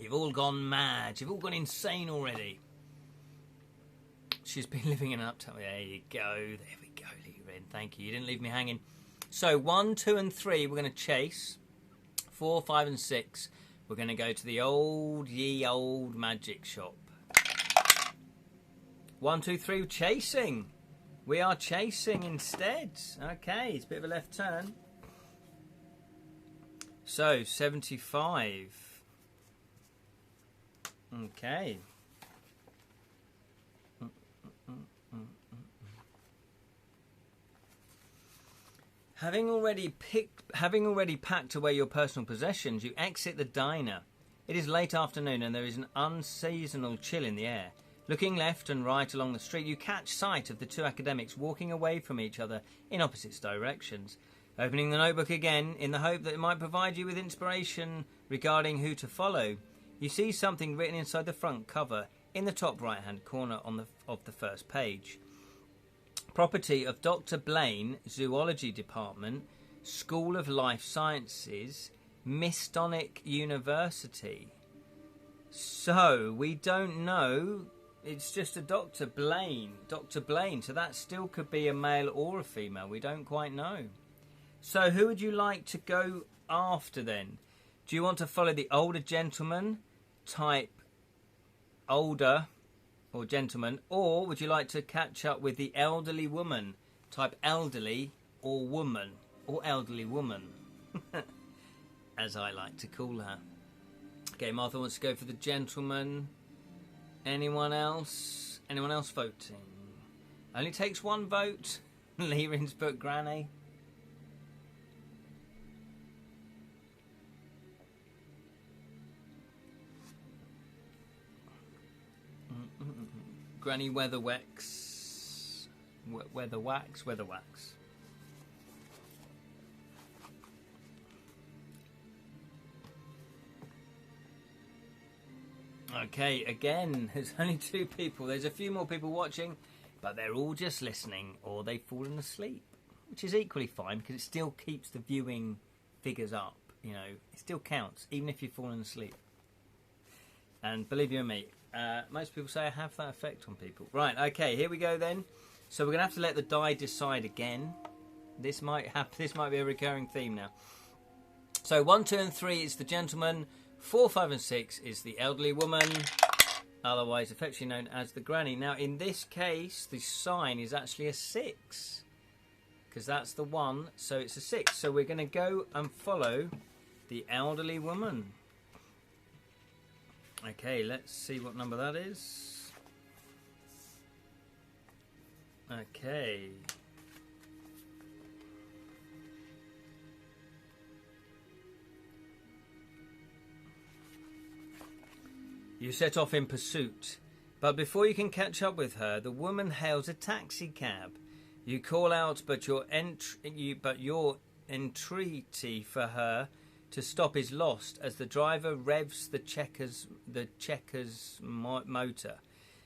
You've all gone mad. You've all gone insane already. She's been living in an uptown. There you go. There we go, Lerin. Thank you. You didn't leave me hanging. So 1, 2 and 3 we're going to chase. 4, 5 and 6 we're going to go to the Ye Old Magic Shop. 1, 2, 3 chasing. We are chasing instead. Okay, it's a bit of a left turn. So 75. Okay. Having already packed away your personal possessions, you exit the diner. It is late afternoon and there is an unseasonal chill in the air. Looking left and right along the street, you catch sight of the two academics walking away from each other in opposite directions. Opening the notebook again in the hope that it might provide you with inspiration regarding who to follow, you see something written inside the front cover in the top right-hand corner of the first page. Property of Dr. Blaine, Zoology Department, School of Life Sciences, Mistonic University. So we don't know. It's just a Dr. Blaine. Dr. Blaine. So that still could be a male or a female. We don't quite know. So who would you like to go after then? Do you want to follow the older gentleman, type older or gentleman, or would you like to catch up with the elderly woman, type elderly or woman, or elderly woman, as I like to call her? Okay, Martha wants to go for the gentleman. Anyone else? Anyone else voting? Only takes one vote. Leerin's put Granny. Granny Weatherwax. Weatherwax. Okay, again, there's only 2 people. There's a few more people watching, but they're all just listening, or they've fallen asleep, which is equally fine because it still keeps the viewing figures up. You know, it still counts, even if you've fallen asleep. And believe you and me, most people say I have that effect on people. Right, okay, here we go then. So we're going to have to let the die decide again. This might be a recurring theme now. So 1, 2 and 3 is the gentleman. 4, 5 and 6 is the elderly woman, otherwise affectionately known as the granny. Now in this case, the sign is actually a 6. Because that's the 1, so it's a 6. So we're going to go and follow the elderly woman. Okay, let's see what number that is. Okay. You set off in pursuit, but before you can catch up with her, the woman hails a taxi cab. You call out, but your entreaty for her to stop is lost as the driver revs the checker's motor.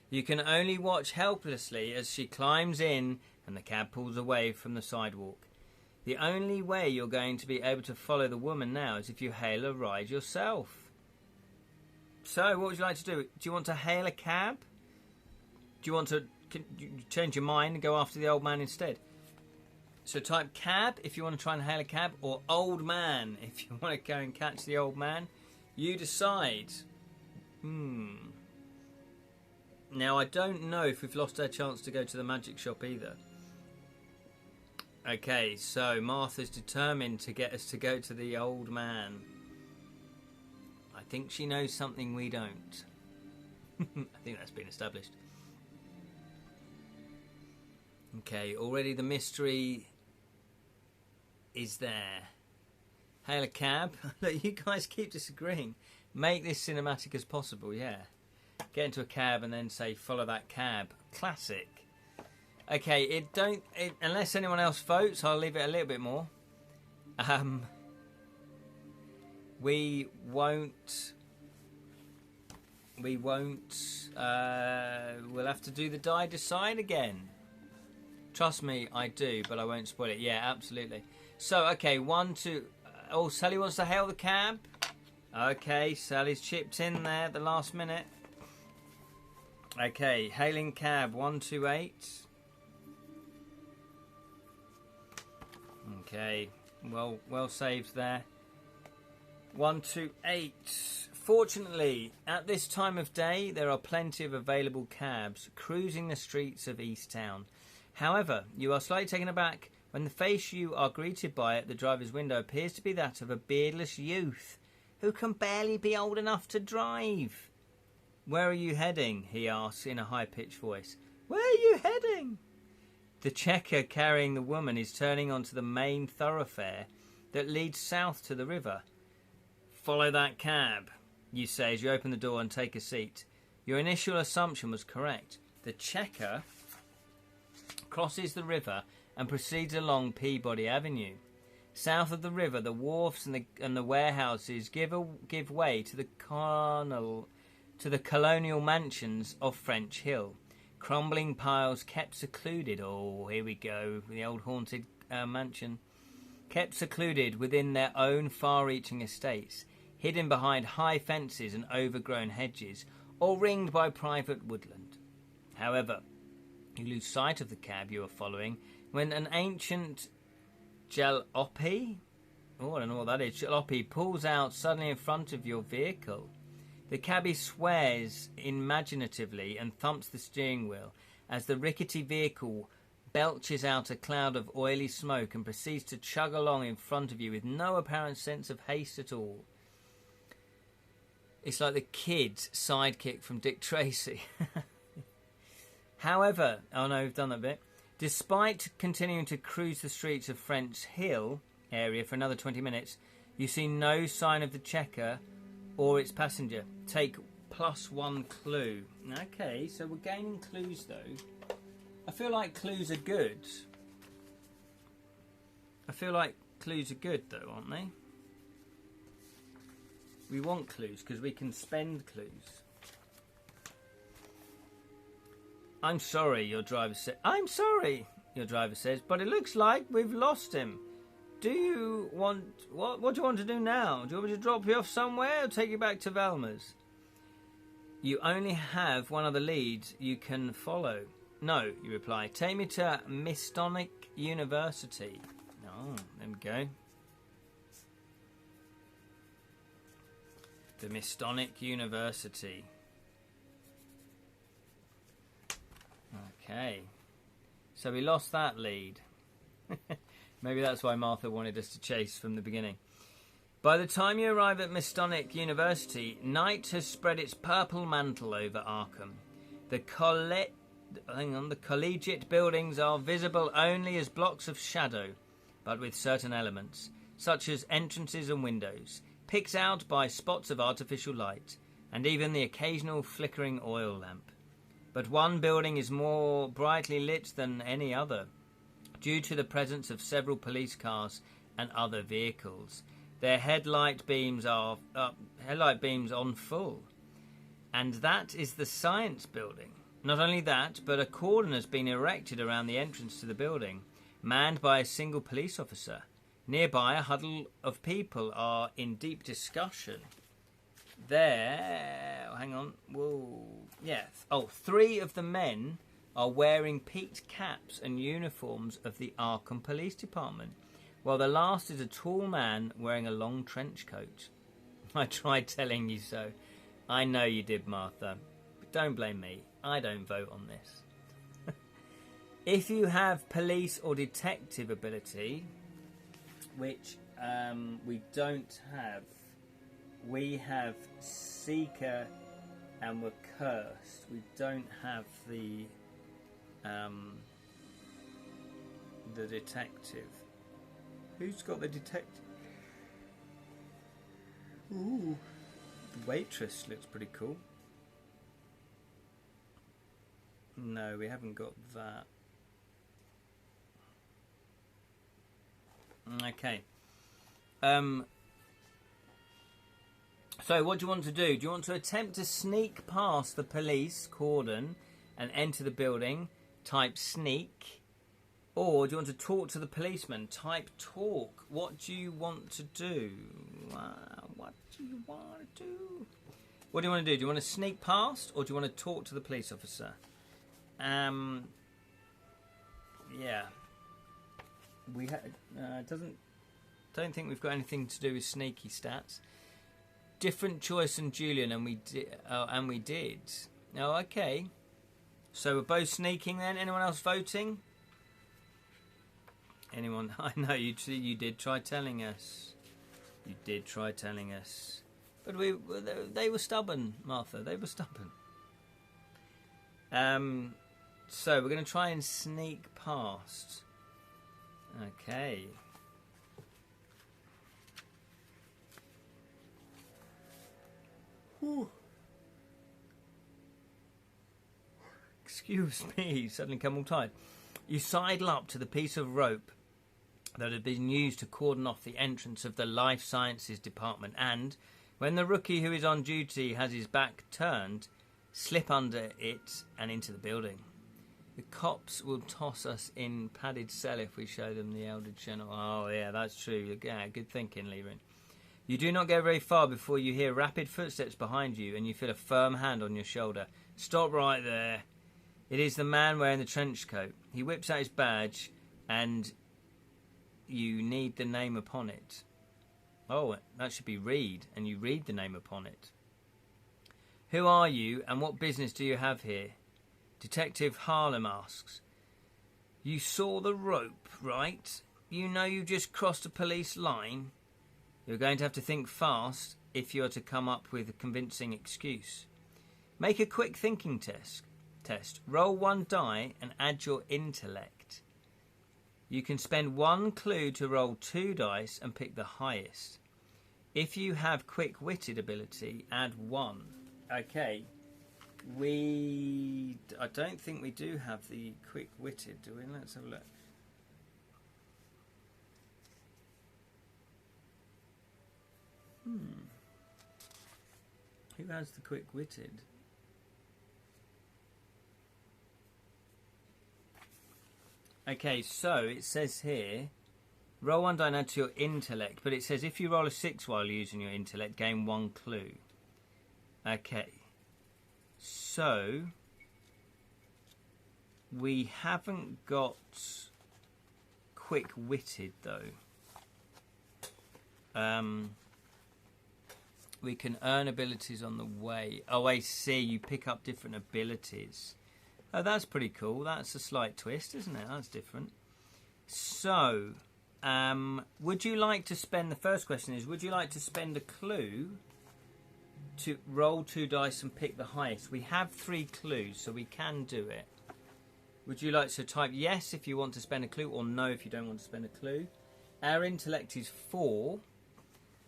You can only watch helplessly as she climbs in and the cab pulls away from the sidewalk. The only way you're going to be able to follow the woman now is if you hail a ride yourself. So, what would you like to do? Do you want to hail a cab? Do you want to change your mind and go after the old man instead? So type cab if you want to try and hail a cab, or old man if you want to go and catch the old man. You decide. Now, I don't know if we've lost our chance to go to the magic shop either. Okay, so Martha's determined to get us to go to the old man. I think she knows something we don't. I think that's been established. Okay, already the mystery is there. Hail a cab. Look, you guys keep disagreeing. Make this cinematic as possible, yeah. Get into a cab and then say, follow that cab. Classic. Okay, unless anyone else votes, I'll leave it a little bit more. We'll have to do the die decide again. Trust me, I do, but I won't spoil it. Yeah, absolutely. So, okay, 1, 2... Oh, Sally wants to hail the cab. Okay, Sally's chipped in there at the last minute. Okay, hailing cab, 128. Okay, well saved there. 128. Fortunately, at this time of day, there are plenty of available cabs cruising the streets of East Town. However, you are slightly taken aback when the face you are greeted by at the driver's window appears to be that of a beardless youth who can barely be old enough to drive. Where are you heading? He asks in a high-pitched voice. Where are you heading? The checker carrying the woman is turning onto the main thoroughfare that leads south to the river. Follow that cab, you say as you open the door and take a seat. Your initial assumption was correct. The checker crosses the river and proceeds along Peabody Avenue. South of the river, the wharfs and the warehouses give way to the colonial mansions of French Hill. Crumbling piles kept secluded. Oh, here we go, the old haunted mansion. Kept secluded within their own far-reaching estates. hidden behind high fences and overgrown hedges, or ringed by private woodland. However, you lose sight of the cab you are following when an ancient jalopy, I don't know what that is, jalopy pulls out suddenly in front of your vehicle. The cabbie swears imaginatively and thumps the steering wheel as the rickety vehicle belches out a cloud of oily smoke and proceeds to chug along in front of you with no apparent sense of haste at all. It's like the kid's sidekick from Dick Tracy. However, oh no, we've done that bit. Despite continuing to cruise the streets of French Hill area for another 20 minutes, you see no sign of the checker or its passenger. Take +1 clue. Okay, so we're gaining clues though. I feel like clues are good. I feel like clues are good though, aren't they? We want clues because we can spend clues. I'm sorry, your driver said. I'm sorry, your driver says, but it looks like we've lost him. Do you want... What do you want to do now? Do you want me to drop you off somewhere or take you back to Velma's? You only have one other lead you can follow. No, you reply. Take me to Mistonic University. Oh, there we go. The Mistonic University. Okay. So we lost that lead. Maybe that's why Martha wanted us to chase from the beginning. By the time you arrive at Mistonic University, night has spread its purple mantle over Arkham. The collegiate buildings are visible only as blocks of shadow, but with certain elements, such as entrances and windows, picked out by spots of artificial light, and even the occasional flickering oil lamp. But one building is more brightly lit than any other, due to the presence of several police cars and other vehicles. Their headlight beams on full. And that is the Science Building. Not only that, but a cordon has been erected around the entrance to the building, manned by a single police officer. Nearby, a huddle of people are in deep discussion. Hang on. Whoa. Yeah. Oh, 3 of the men are wearing peaked caps and uniforms of the Arkham Police Department, while the last is a tall man wearing a long trench coat. I tried telling you so. I know you did, Martha. But don't blame me. I don't vote on this. If you have police or detective ability, which we don't have, we have Seeker and we're cursed. We don't have the detective. Who's got the detective? Ooh, the waitress looks pretty cool. No, we haven't got that. Okay. So what do you want to do? Do you want to attempt to sneak past the police cordon and enter the building? Type sneak. Or do you want to talk to the policeman? Type talk. What do you want to do? What do you want to do? What do you want to do? Do you want to sneak past or do you want to talk to the police officer? Yeah. We don't think we've got anything to do with sneaky stats. Different choice than Julian, and we did. Oh, okay. So we're both sneaking then. Anyone else voting? Anyone? I know you did try telling us. You did try telling us, but they were stubborn, Martha. They were stubborn. So we're going to try and sneak past. Okay. Whew. Excuse me, suddenly come all tired. You sidle up to the piece of rope that had been used to cordon off the entrance of the Life Sciences Department and, when the rookie who is on duty has his back turned, slip under it and into the building. The cops will toss us in padded cell if we show them the elder channel. Oh, yeah, that's true. Yeah, good thinking, Lerin. You do not go very far before you hear rapid footsteps behind you and you feel a firm hand on your shoulder. Stop right there. It is the man wearing the trench coat. He whips out his badge and you need the name upon it. Oh, that should be read, and you read the name upon it. Who are you and what business do you have here? Detective Harlem asks. You saw the rope, right? You know you just crossed a police line. You're going to have to think fast if you are to come up with a convincing excuse. Make a quick thinking test. Roll 1 die and add your intellect. You can spend 1 clue to roll 2 dice and pick the highest. If you have quick-witted ability, add 1. Okay. I don't think we do have the quick-witted, do we? Let's have a look. Who has the quick-witted? Okay, so it says here, roll 1 die and add to your intellect, but it says if you roll a 6 while using your intellect, gain 1 clue. Okay, so we haven't got quick-witted though. We can earn abilities on the way. Oh, I see, you pick up different abilities. Oh, that's pretty cool. That's a slight twist, isn't it? That's different. So, would you like to spend... The first question is, would you like to spend a clue to roll 2 dice and pick the highest? We have 3 clues, so we can do it. Would you like to type yes if you want to spend a clue, or no if you don't want to spend a clue? Our intellect is 4,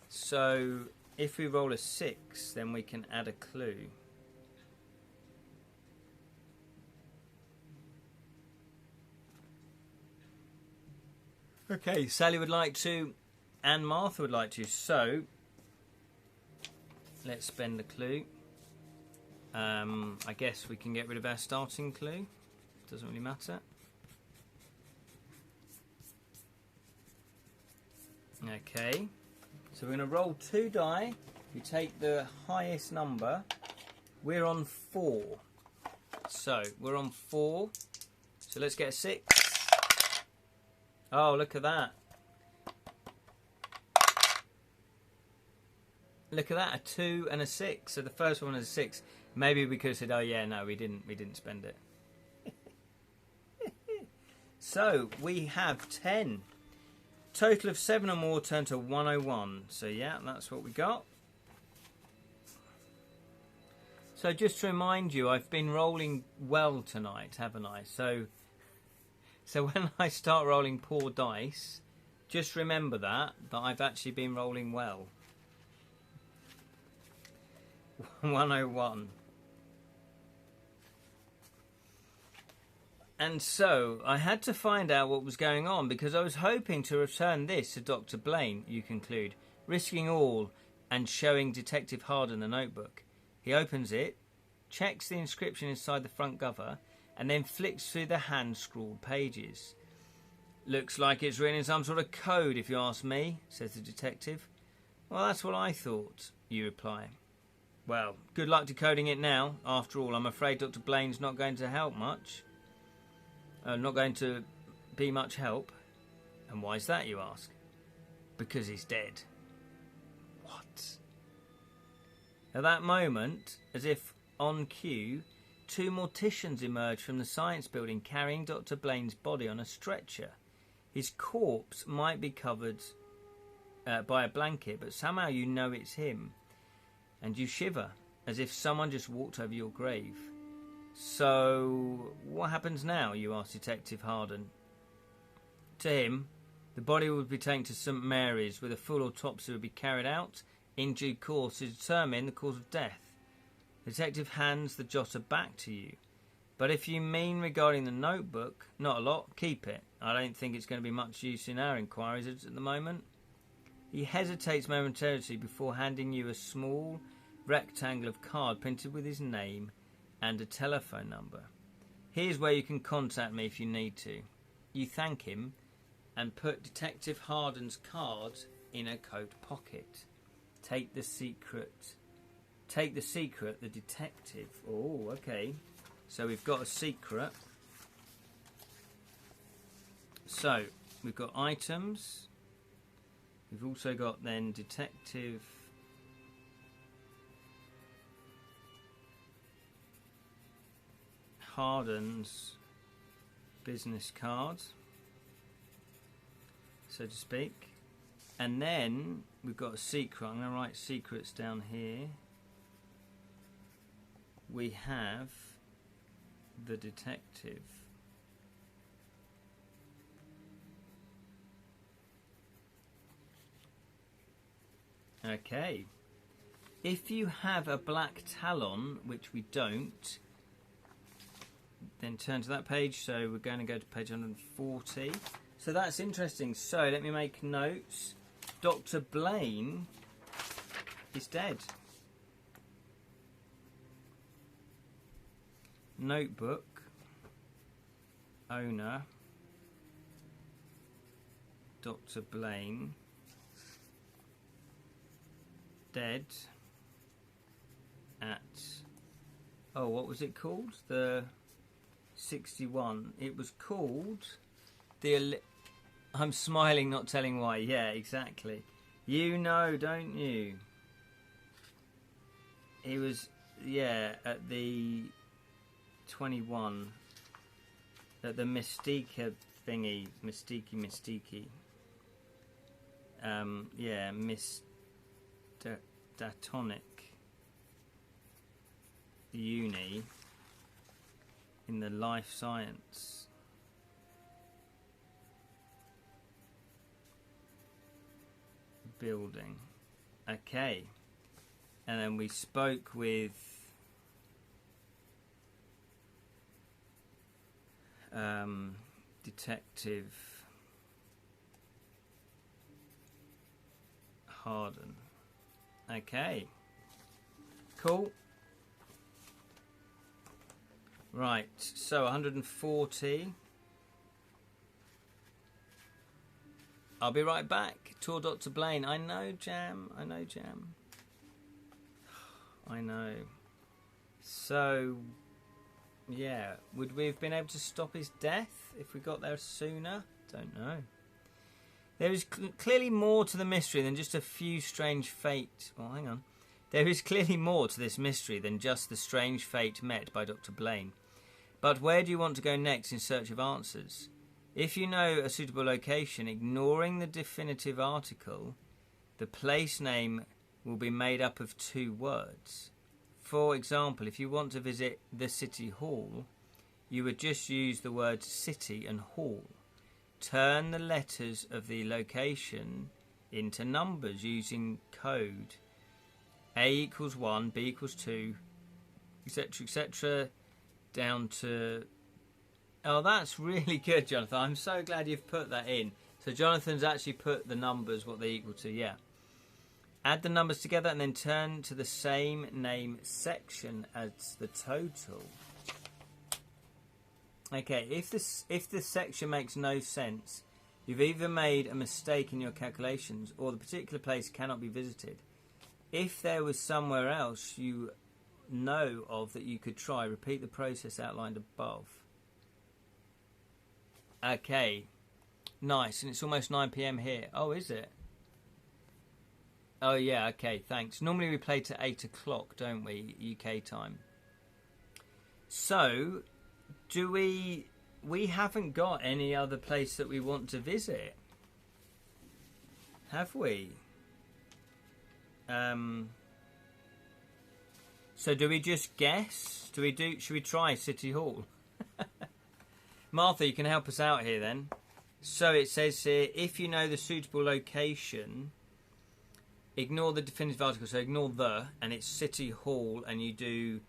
so if we roll a 6, then we can add a clue. Okay, Sally would like to, and Martha would like to, so let's spend a clue. I guess we can get rid of our starting clue. Doesn't really matter. Okay, so we're going to roll 2 die. You take the highest number. We're on 4. So, we're on 4. So let's get a 6. Oh, look at that. Look at that, a 2 and a 6. So the first one is a 6. Maybe we could have said, oh yeah, no, we didn't spend it. So, we have 10. Total of 7 or more turn to 101. So yeah, that's what we got. So just to remind you, I've been rolling well tonight, haven't I? So when I start rolling poor dice, just remember that I've actually been rolling well. 101. And so I had to find out what was going on because I was hoping to return this to Dr. Blaine, you conclude, risking all and showing Detective Harden the notebook. He opens it, checks the inscription inside the front cover, and then flicks through the hand-scrawled pages. Looks like it's written in some sort of code, if you ask me, says the detective. Well, that's what I thought, you reply. Well, good luck decoding it now. After all, I'm afraid Dr. Blaine's not going to help much. Not going to be much help. And why is that, you ask? Because he's dead. What? At that moment, as if on cue, 2 morticians emerge from the science building carrying Dr. Blaine's body on a stretcher. His corpse might be covered by a blanket, but somehow you know it's him. And you shiver, as if someone just walked over your grave. So, what happens now, you ask Detective Harden. To him, the body would be taken to St. Mary's, where the full autopsy would be carried out in due course to determine the cause of death. The detective hands the jotter back to you. But if you mean regarding the notebook, not a lot, keep it. I don't think it's going to be much use in our inquiries at the moment. He hesitates momentarily before handing you a small rectangle of card printed with his name and a telephone number. Here's where you can contact me if you need to. You thank him and put Detective Harden's card in a coat pocket. Take the secret. Take the secret, the detective. Oh, okay. So we've got a secret. So we've got items. We've also got then detective. Harden's business card, so to speak. And then we've got a secret. I'm going to write secrets down here. We have the detective. Okay. If you have a black talon, which we don't, then turn to that page. So we're going to go to page 140. So that's interesting. So let me make notes. Dr. Blaine is dead. Notebook owner Dr. Blaine dead at, oh, what was it called? The 61. It was called the I'm smiling, not telling why. Yeah, exactly. You know, don't you? He was, yeah, at the 21. At the Mystica thingy. Mystiki. Yeah, Datonic Uni in the life science building. Okay. And then we spoke with Detective Harden. Okay. Cool. Right, so 140. I'll be right back. Tour Dr. Blaine. I know, Jam. I know, Jam. I know. So, yeah. Would we have been able to stop his death if we got there sooner? Don't know. There is clearly more to the mystery than just a few strange fate. Well, hang on. There is clearly more to this mystery than just the strange fate met by Dr. Blaine. But where do you want to go next in search of answers? If you know a suitable location, ignoring the definitive article, the place name will be made up of 2 words. For example, if you want to visit the City Hall, you would just use the words city and hall. Turn the letters of the location into numbers using code A equals 1, B equals 2, etc., etc., down to... Oh, that's really good, Jonathan. I'm so glad you've put that in. So Jonathan's actually put the numbers, what they equal to, yeah. Add the numbers together and then turn to the same name section as the total. Okay, if the section makes no sense, you've either made a mistake in your calculations or the particular place cannot be visited. If there was somewhere else you know of that you could try, repeat the process outlined above. Okay, nice, and it's almost 9 PM here. Oh, is it? Oh, yeah, okay, thanks. Normally we play to 8 o'clock, don't we, UK time? So, do we haven't got any other place that we want to visit, have we? So do we just guess? Should we try City Hall? Martha, you can help us out here then. So it says here, if you know the suitable location, ignore the definitive article. So ignore the, and it's City Hall, and you do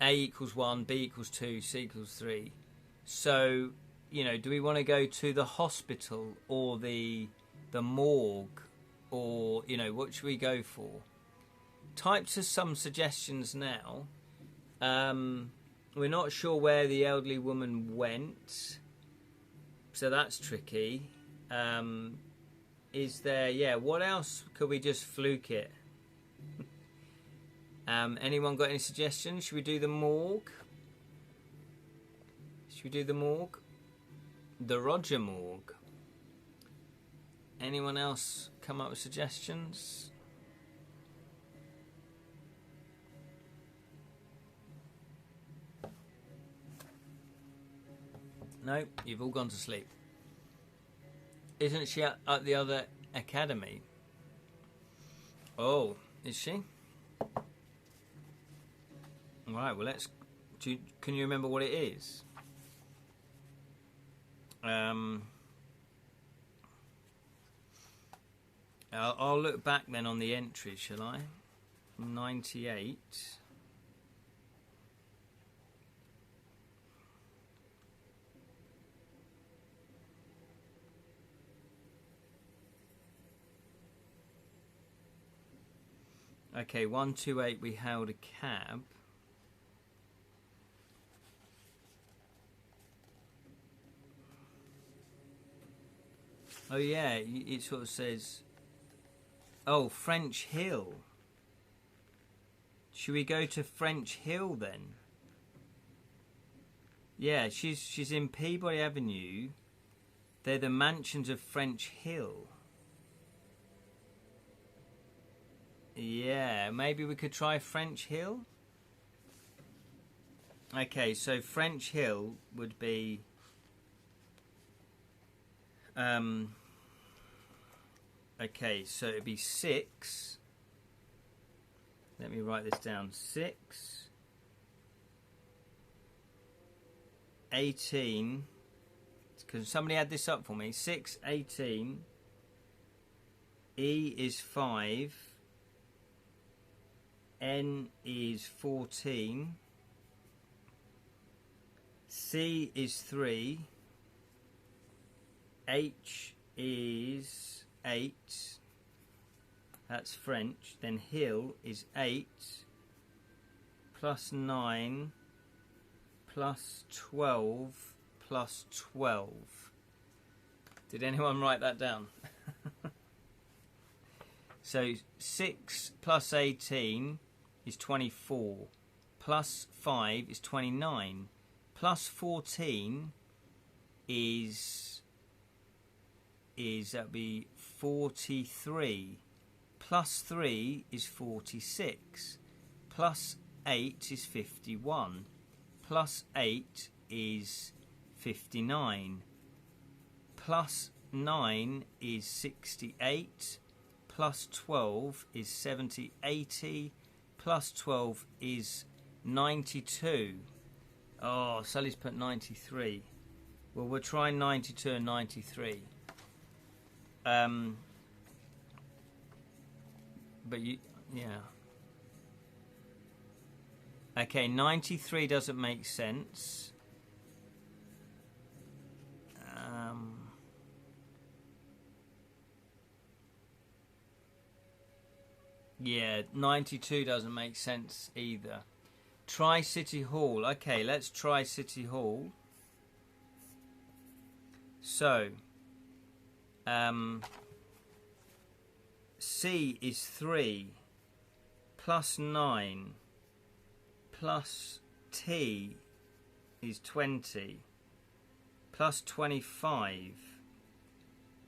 A equals 1, B equals 2, C equals 3. So, you know, do we want to go to the hospital or the morgue, or, you know, what should we go for? Type to some suggestions now. We're not sure where the elderly woman went, so that's tricky. is there? Yeah, what else could we just fluke it? Anyone got any suggestions? Should we do the morgue? Should we do the morgue? The Roger morgue. Anyone else come up with suggestions? No, you've all gone to sleep. Isn't she at the other academy? Oh, is she? Right, well, let's... can you remember what it is? I'll look back then on the entries, shall I? 98. Okay, 128 we hailed a cab. Oh yeah, it sort of says, oh, French Hill. Should we go to French Hill then? Yeah, she's in Peabody Avenue. They're the mansions of French Hill. Yeah, maybe we could try French Hill. Okay, so French Hill would be... okay, so it'd be 6. Let me write this down. 6, 18. Because somebody had this up for me. 6, 18. E is 5. N is 14. C is 3. H is 8. That's French. Then Hill is 8 plus 9 plus 12 plus 12. Did anyone write that down? So 6 plus 18 is 24. Plus 5 is 29. Plus 14 is that'd be 43. Plus 3 is 46. Plus 8 is 51. Plus 8 is 59. Plus 9 is 68. Plus 12 is 70, 80. Plus 12 is 92. Oh, Sully's put 93. Well, we'll try 92 and 93. But you, yeah. Okay, 93 doesn't make sense. Yeah, 92 doesn't make sense either. Try City Hall. Okay, let's try City Hall. So, C is 3 plus 9 plus T is 20 plus 25.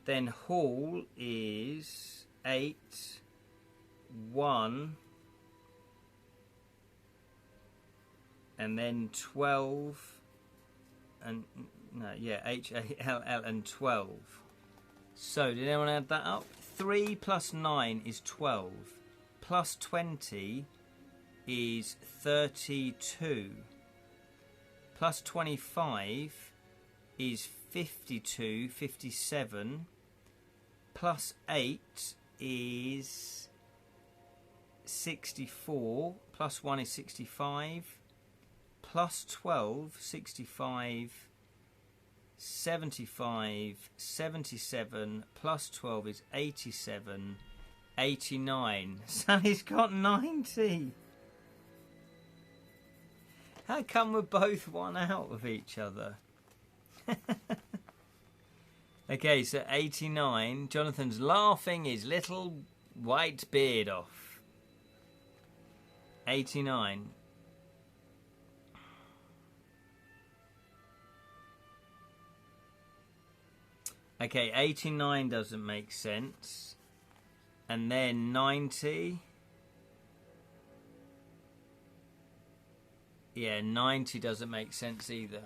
Then Hall is 8, 1, and then 12, and no, yeah, H-A-L-L and 12. So, did anyone add that up? 3 plus 9 is 12. Plus 20 is 32. Plus 25 is 52, 57. Plus 8 is 64. Plus 1 is 65. Plus 12, 65. 75, 77, plus 12 is 87, 89. Sally's got 90. How come we're both one out of each other? Okay, so 89. Jonathan's laughing his little white beard off. 89. Okay, 89 doesn't make sense. And then 90. Yeah, 90 doesn't make sense either.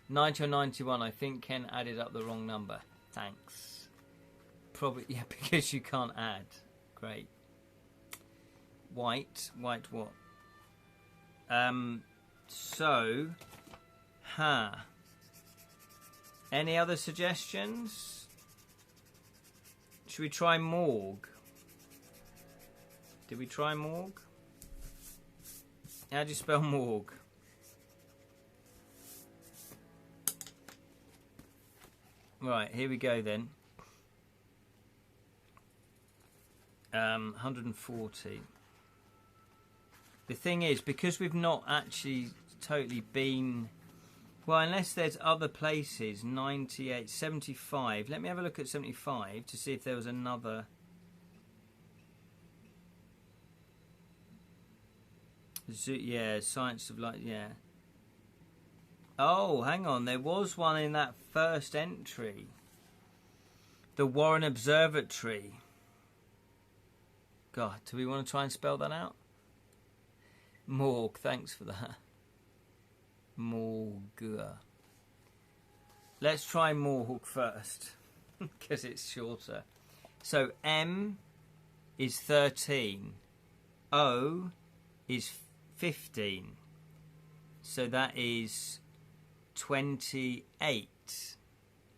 90 or 91, I think Ken added up the wrong number. Thanks. Probably, yeah, because you can't add. Great. White what? So, any other suggestions? Should we try morgue? Did we try morgue? How do you spell morgue? Right, here we go then. 140. The thing is, because we've not actually totally been... Well, unless there's other places, 98, 75. Let me have a look at 75 to see if there was another... Yeah, Science of Light, yeah. Oh, hang on, there was one in that first entry. The Warren Observatory. God, do we want to try and spell that out? Morgue, thanks for that. Morgue. Let's try morgue first, because it's shorter. So M is 13. O is 15. So that is 28.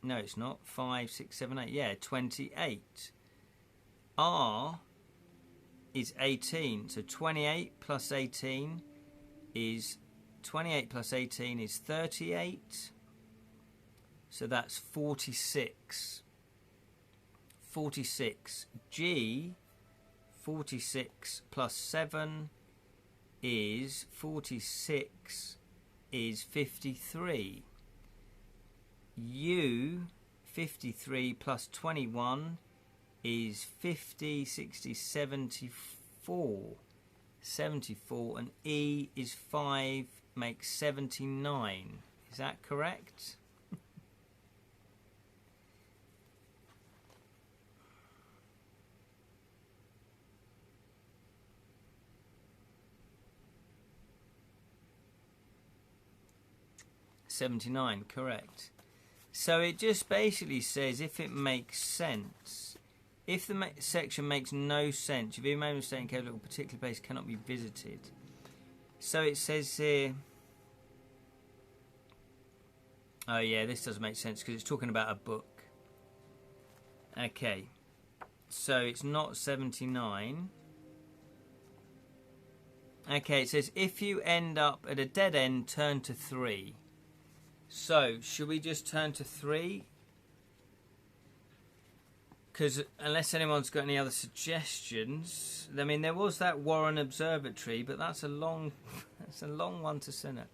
No, it's not. 5, 6, 7, 8. Yeah, 28. R is 18. So 28 plus 18 is 28 plus 18 is 38. So that's 46. 46. G, 46 plus 7 is 46 is 53. U, 53 plus 21 is 50, 60, 74. 74. And E is 5, makes 79. Is that correct? $79, correct. So it just basically says if it makes sense. If the section makes no sense, if you made a mistake in a particular place cannot be visited. So it says here. Oh yeah, this doesn't make sense because it's talking about a book. Okay, so it's not 79. Okay, it says if you end up at a dead end, turn to 3. So, should we just turn to 3? Because unless anyone's got any other suggestions, I mean, there was that Warren Observatory, but that's a long one to send it.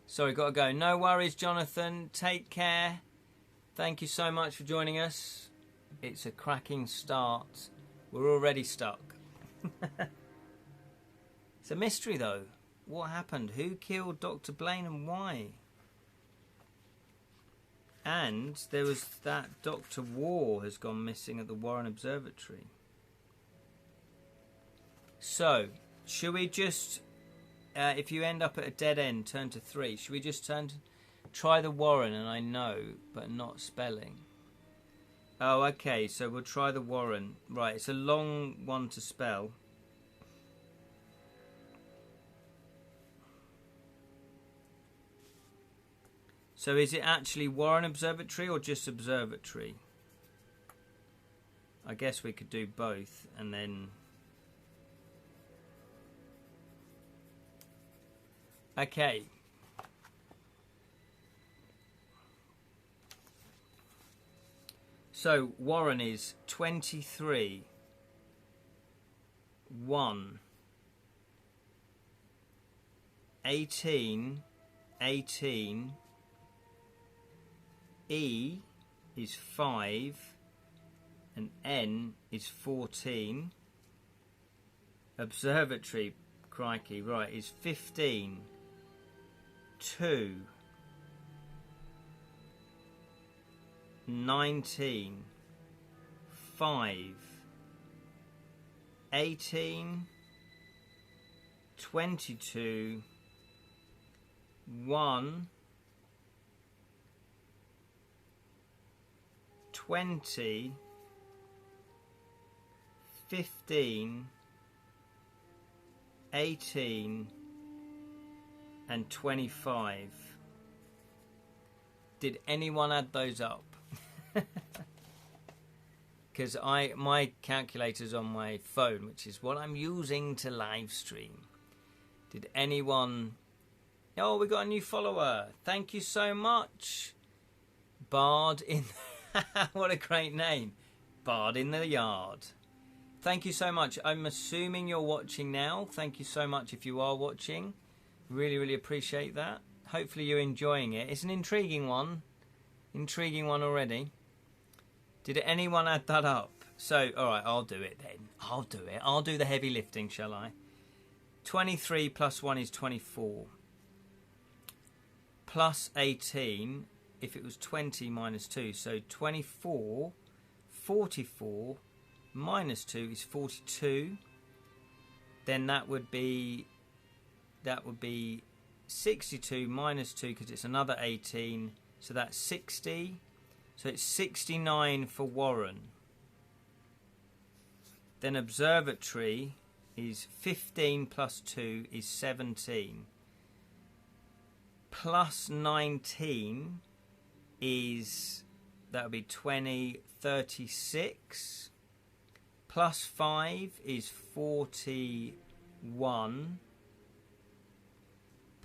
Sorry, got to go. No worries, Jonathan. Take care. Thank you so much for joining us. It's a cracking start. We're already stuck. It's a mystery, though. What happened? Who killed Dr. Blaine and why? And there was that Dr. War has gone missing at the Warren Observatory. So, should we just, if you end up at a dead end, turn to 3. Should we just try the Warren, and I know, but not spelling? Oh, okay, so we'll try the Warren. Right, it's a long one to spell. So is it actually Warren Observatory or just Observatory? I guess we could do both and then... Okay. So Warren is 23, 1, 18, 18, E is 5, and N is 14. Observatory, crikey, right, is 15, 2, 19, 5, 18, 22, 1, 20, 15, 18, and 25. Did anyone add those up? Because my calculator's on my phone, which is what I'm using to live stream. Did anyone... Oh, we got a new follower. Thank you so much. Bard in... What a great name. Bard in the Yard. Thank you so much. I'm assuming you're watching now. Thank you so much if you are watching. Really, really appreciate that. Hopefully you're enjoying it. It's an intriguing one. Intriguing one already. Did anyone add that up? So, alright, I'll do it then. I'll do it. I'll do the heavy lifting, shall I? 23 plus 1 is 24. Plus 18, if it was 20 minus 2. So 24, 44, minus 2 is 42. Then that would be 62 minus 2 because it's another 18. So that's 60. So it's 69 for Warren. Then observatory is 15 plus 2 is 17. Plus 19 is, that would be 20, 36. Plus 5 is 41.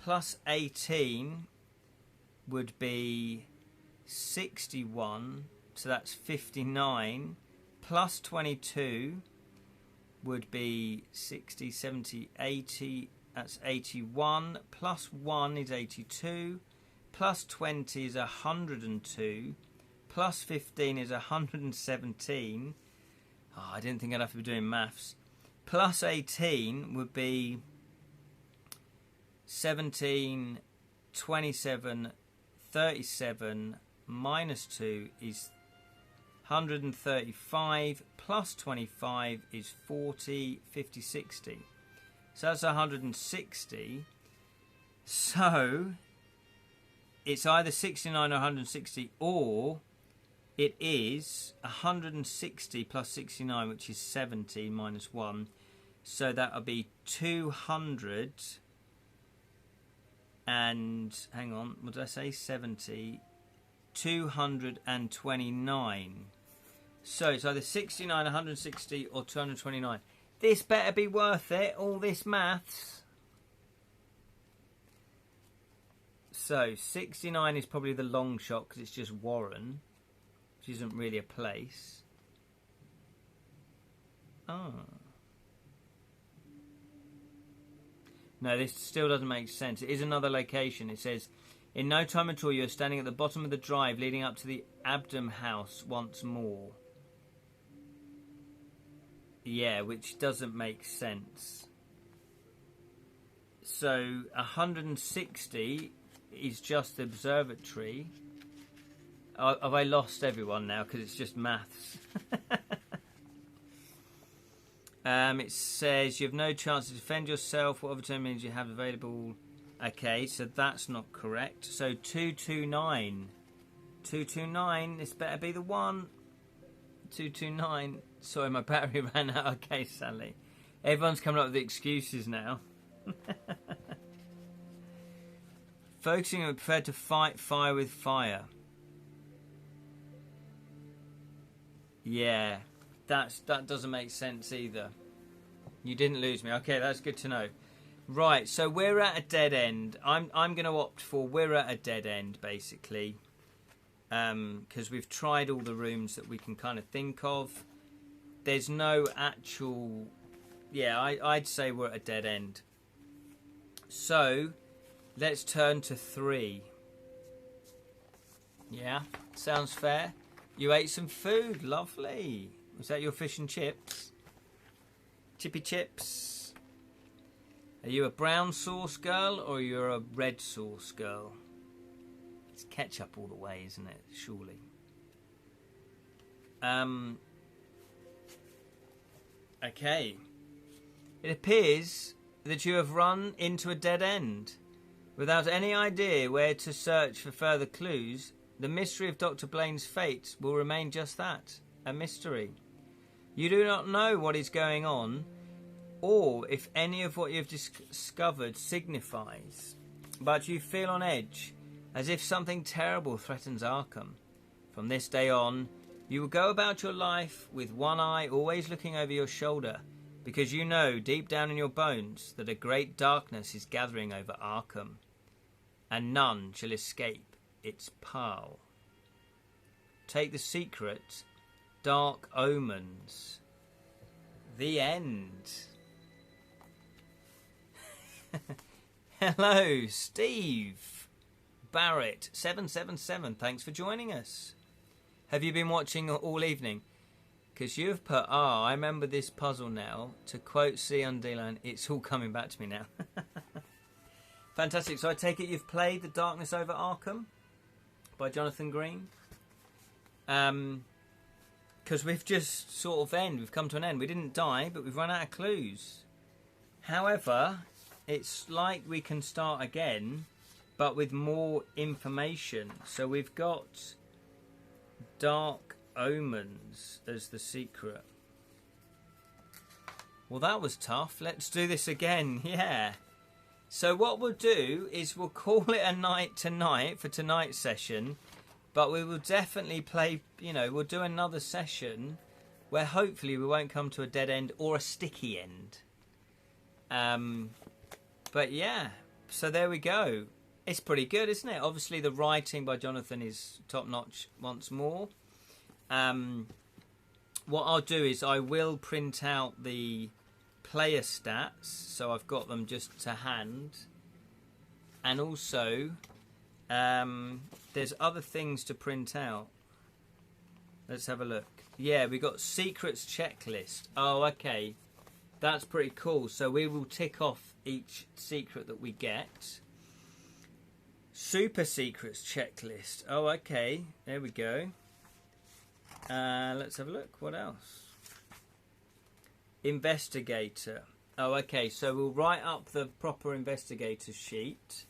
Plus 18 would be 61, so that's 59. Plus 22 would be 60, 70, 80, that's 81. Plus 1 is 82. Plus 20 is 102. Plus 15 is 117. Oh, I didn't think I'd have to be doing maths. Plus 18 would be 17, 27, 37, minus 2 is 135, plus 25 is 40, 50, 60. So that's 160. So it's either 69 or 160, or it is 160 plus 69, which is 70 minus 1. So that would be 200 and, hang on, what did I say? 70, 229. So it's either 69, 160 or 229. This better be worth it, all this maths. So 69 is probably the long shot because it's just Warren, which isn't really a place. Oh. No, this still doesn't make sense. It is another location. It says, in no time at all, you are standing at the bottom of the drive leading up to the Abdom house once more. Yeah, which doesn't make sense. So 160 is just the observatory. Have I lost everyone now because it's just maths? It says you have no chance to defend yourself. What other means you have available? Okay, so that's not correct. So 229. 229, this better be the one. 229. Sorry, my battery ran out. Okay, Sally. Everyone's coming up with excuses now. Focusing on prepared to fight fire with fire. Yeah, that doesn't make sense either. You didn't lose me. Okay, that's good to know. Right, so we're at a dead end. I'm going to opt for we're at a dead end, basically. Because we've tried all the rooms that we can kind of think of. There's no actual... Yeah, I'd say we're at a dead end. So, let's turn to 3. Yeah, sounds fair. You ate some food. Lovely. Was that your fish and chips? Chippy chips. Are you a brown sauce girl or you're a red sauce girl? It's ketchup all the way, isn't it? Surely. Okay. It appears that you have run into a dead end. Without any idea where to search for further clues, the mystery of Dr. Blaine's fate will remain just that, a mystery. You do not know what is going on, or if any of what you have discovered signifies, but you feel on edge, as if something terrible threatens Arkham. From this day on, you will go about your life with one eye always looking over your shoulder, because you know deep down in your bones that a great darkness is gathering over Arkham, and none shall escape its power. Take the secret, Dark Omens. The end. Hello, Steve Barrett 777. Thanks for joining us. Have you been watching all evening? Because you've put, I remember this puzzle now. To quote C. Undelan, it's all coming back to me now. Fantastic. So I take it you've played The Darkness Over Arkham by Jonathan Green? Because we've just sort of we've come to an end. We didn't die, but we've run out of clues. However, it's like we can start again, but with more information. So we've got Dark Omens as the secret. Well, that was tough. Let's do this again. Yeah. So what we'll do is we'll call it a night tonight for tonight's session, but we will definitely play, we'll do another session where hopefully we won't come to a dead end or a sticky end. But yeah, so there we go. It's pretty good, isn't it? Obviously the writing by Jonathan is top notch once more. What I'll do is I will print out the player stats, so I've got them just to hand. And also, there's other things to print out. Let's have a look. Yeah, we got secrets checklist. Oh, okay. That's pretty cool. So we will tick off each secret that we get. Super secrets checklist. Oh, okay. There we go. Let's have a look. What else? Investigator. Oh, okay. So we'll write up the proper investigator sheet.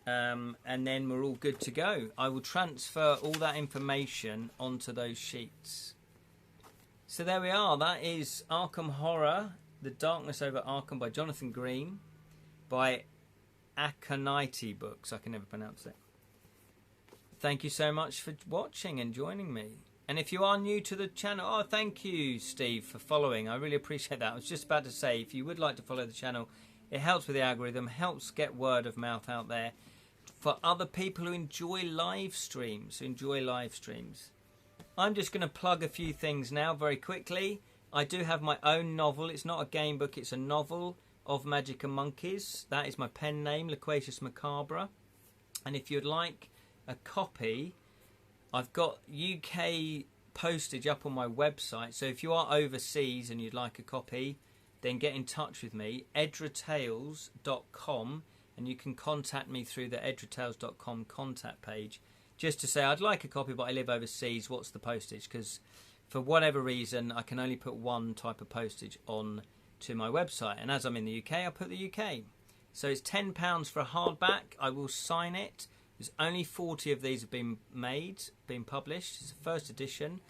And then we're all good to go. I will transfer all that information onto those sheets. So there we are. That is Arkham Horror, The Darkness Over Arkham by Jonathan Green, by Aconite Books. I can never pronounce it. Thank you so much for watching and joining me. And if you are new to the channel, thank you, Steve, for following. I really appreciate that. I was just about to say, if you would like to follow the channel, it helps with the algorithm, helps get word of mouth out there for other people who enjoy live streams. I'm just going to plug a few things now very quickly. I do have my own novel. It's not a game book, it's a novel of Magic and Monkeys. That is my pen name, Loquacious Macabre. And if you'd like a copy, I've got UK postage up on my website. So if you are overseas and you'd like a copy, then get in touch with me, edratales.com, and you can contact me through the edratales.com contact page just to say, I'd like a copy, but I live overseas. What's the postage? Because for whatever reason, I can only put one type of postage on to my website. And as I'm in the UK, I put the UK. So it's £10 for a hardback. I will sign it. There's only 40 of these have been published. It's the first edition.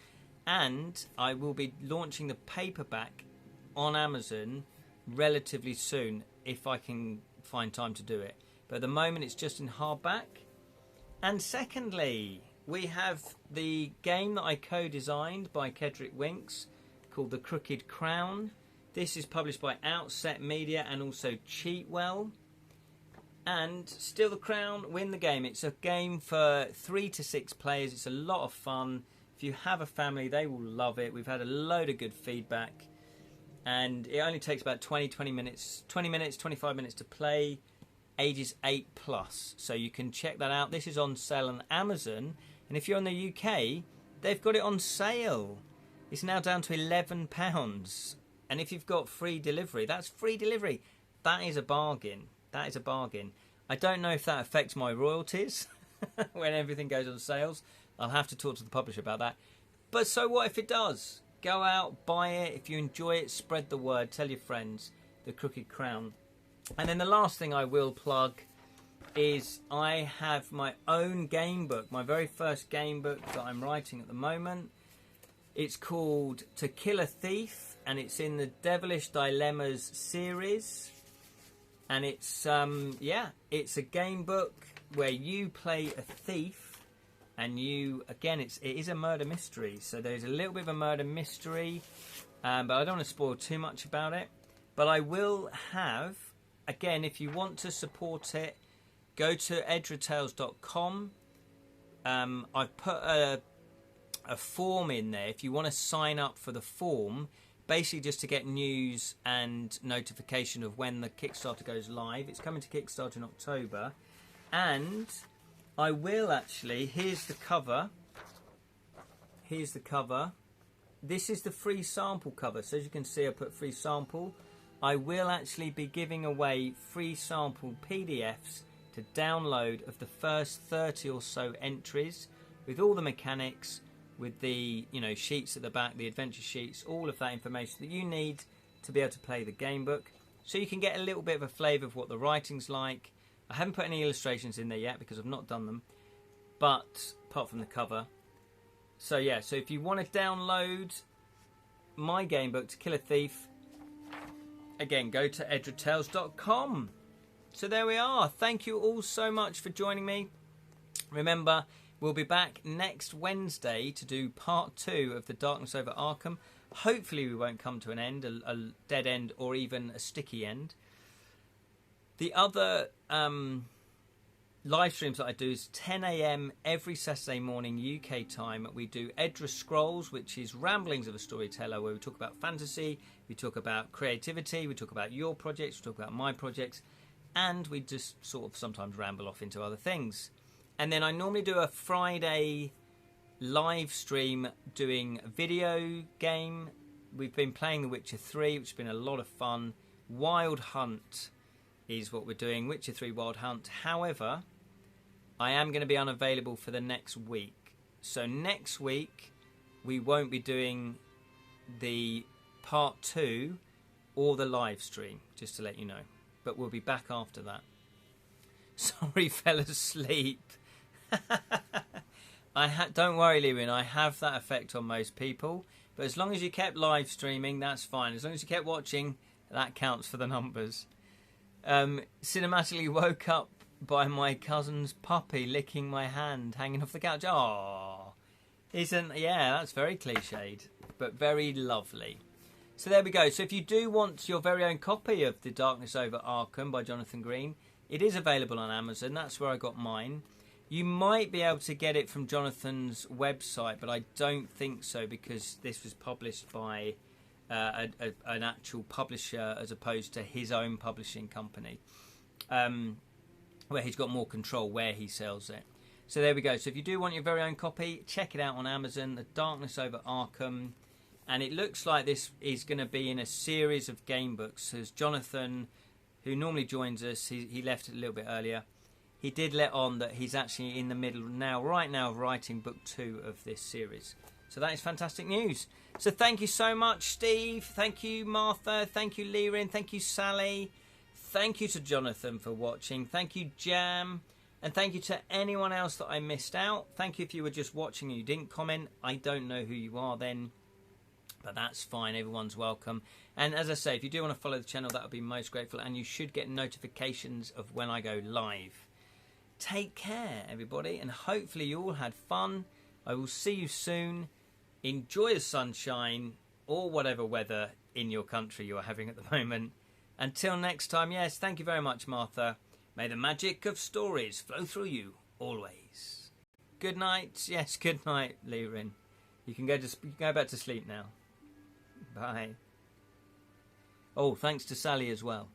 And I will be launching the paperback on Amazon relatively soon if I can find time to do it. But at the moment it's just in hardback. And secondly, we have the game that I co-designed by Kedrick Winks called The Crooked Crown. This is published by Outset Media and also Cheatwell. And Steal the Crown, Win the Game. It's a game for 3 to 6 players. It's a lot of fun. If you have a family, they will love it. We've had a load of good feedback. And it only takes about 25 minutes to play, ages 8+. So you can check that out. This is on sale on Amazon. And if you're in the UK, they've got it on sale. It's now down to £11. And if you've got free delivery, that's free delivery. That is a bargain. That is a bargain. I don't know if that affects my royalties when everything goes on sales. I'll have to talk to the publisher about that. But so what if it does? Go out, buy it. If you enjoy it, spread the word. Tell your friends. The Crooked Crown. And then the last thing I will plug is I have my own game book. My very first game book that I'm writing at the moment. It's called To Kill a Thief. And it's in the Devilish Dilemmas series. And it's, it's a game book where you play a thief. And you, again, it is a murder mystery. So there's a little bit of a murder mystery. But I don't want to spoil too much about it. But I will have, again, if you want to support it, go to edratales.com. I've put a form in there. If you want to sign up for the form, basically just to get news and notification of when the Kickstarter goes live. It's coming to Kickstarter in October. And I will actually, here's the cover. Here's the cover. This is the free sample cover. So as you can see, I put free sample. I will actually be giving away free sample PDFs to download of the first 30 or so entries with all the mechanics, with the sheets at the back, the adventure sheets, all of that information that you need to be able to play the game book. So you can get a little bit of a flavour of what the writing's like. I haven't put any illustrations in there yet because I've not done them, but apart from the cover. So yeah, so if you want to download my game book, To Kill a Thief, again, go to edratales.com. So there we are. Thank you all so much for joining me. Remember, we'll be back next Wednesday to do part 2 of The Darkness Over Arkham. Hopefully we won't come to an end, a dead end, or even a sticky end. The other live streams that I do is 10 a.m. every Saturday morning UK time. We do Edra Scrolls, which is ramblings of a storyteller, where we talk about fantasy, we talk about creativity, we talk about your projects, we talk about my projects, and we just sort of sometimes ramble off into other things. And then I normally do a Friday live stream doing a video game. We've been playing The Witcher 3, which has been a lot of fun. Wild Hunt is what we're doing, Witcher 3 Wild Hunt. However, I am going to be unavailable for the next week. So next week, we won't be doing the part 2 or the live stream, just to let you know. But we'll be back after that. Sorry, fell asleep. Don't worry, Lewin, I have that effect on most people. But as long as you kept live streaming, that's fine. As long as you kept watching, that counts for the numbers. Cinematically woke up by my cousin's puppy licking my hand hanging off the couch. Oh, that's very cliched, but very lovely. So there we go. So if you do want your very own copy of The Darkness Over Arkham by Jonathan Green, it is available on Amazon. That's where I got mine. You might be able to get it from Jonathan's website, but I don't think so, because this was published by an actual publisher as opposed to his own publishing company, where he's got more control where he sells it. So there we go. So if you do want your very own copy, check it out on Amazon, The Darkness Over Arkham. And it looks like this is going to be in a series of game books. As Jonathan, who normally joins us, he left a little bit earlier. He did let on that he's actually in the middle right now, of writing book 2 of this series. So that is fantastic news. So thank you so much, Steve. Thank you, Martha. Thank you, Lirin. Thank you, Sally. Thank you to Jonathan for watching. Thank you, Jam. And thank you to anyone else that I missed out. Thank you if you were just watching and you didn't comment. I don't know who you are then, but that's fine. Everyone's welcome. And as I say, if you do want to follow the channel, that would be most grateful. And you should get notifications of when I go live. Take care, everybody. And hopefully you all had fun. I will see you soon. Enjoy the sunshine or whatever weather in your country you are having at the moment. Until next time, yes, thank you very much, Martha. May the magic of stories flow through you always. Good night. Yes, good night, Lirin. You can go back to sleep now. Bye. Oh, thanks to Sally as well.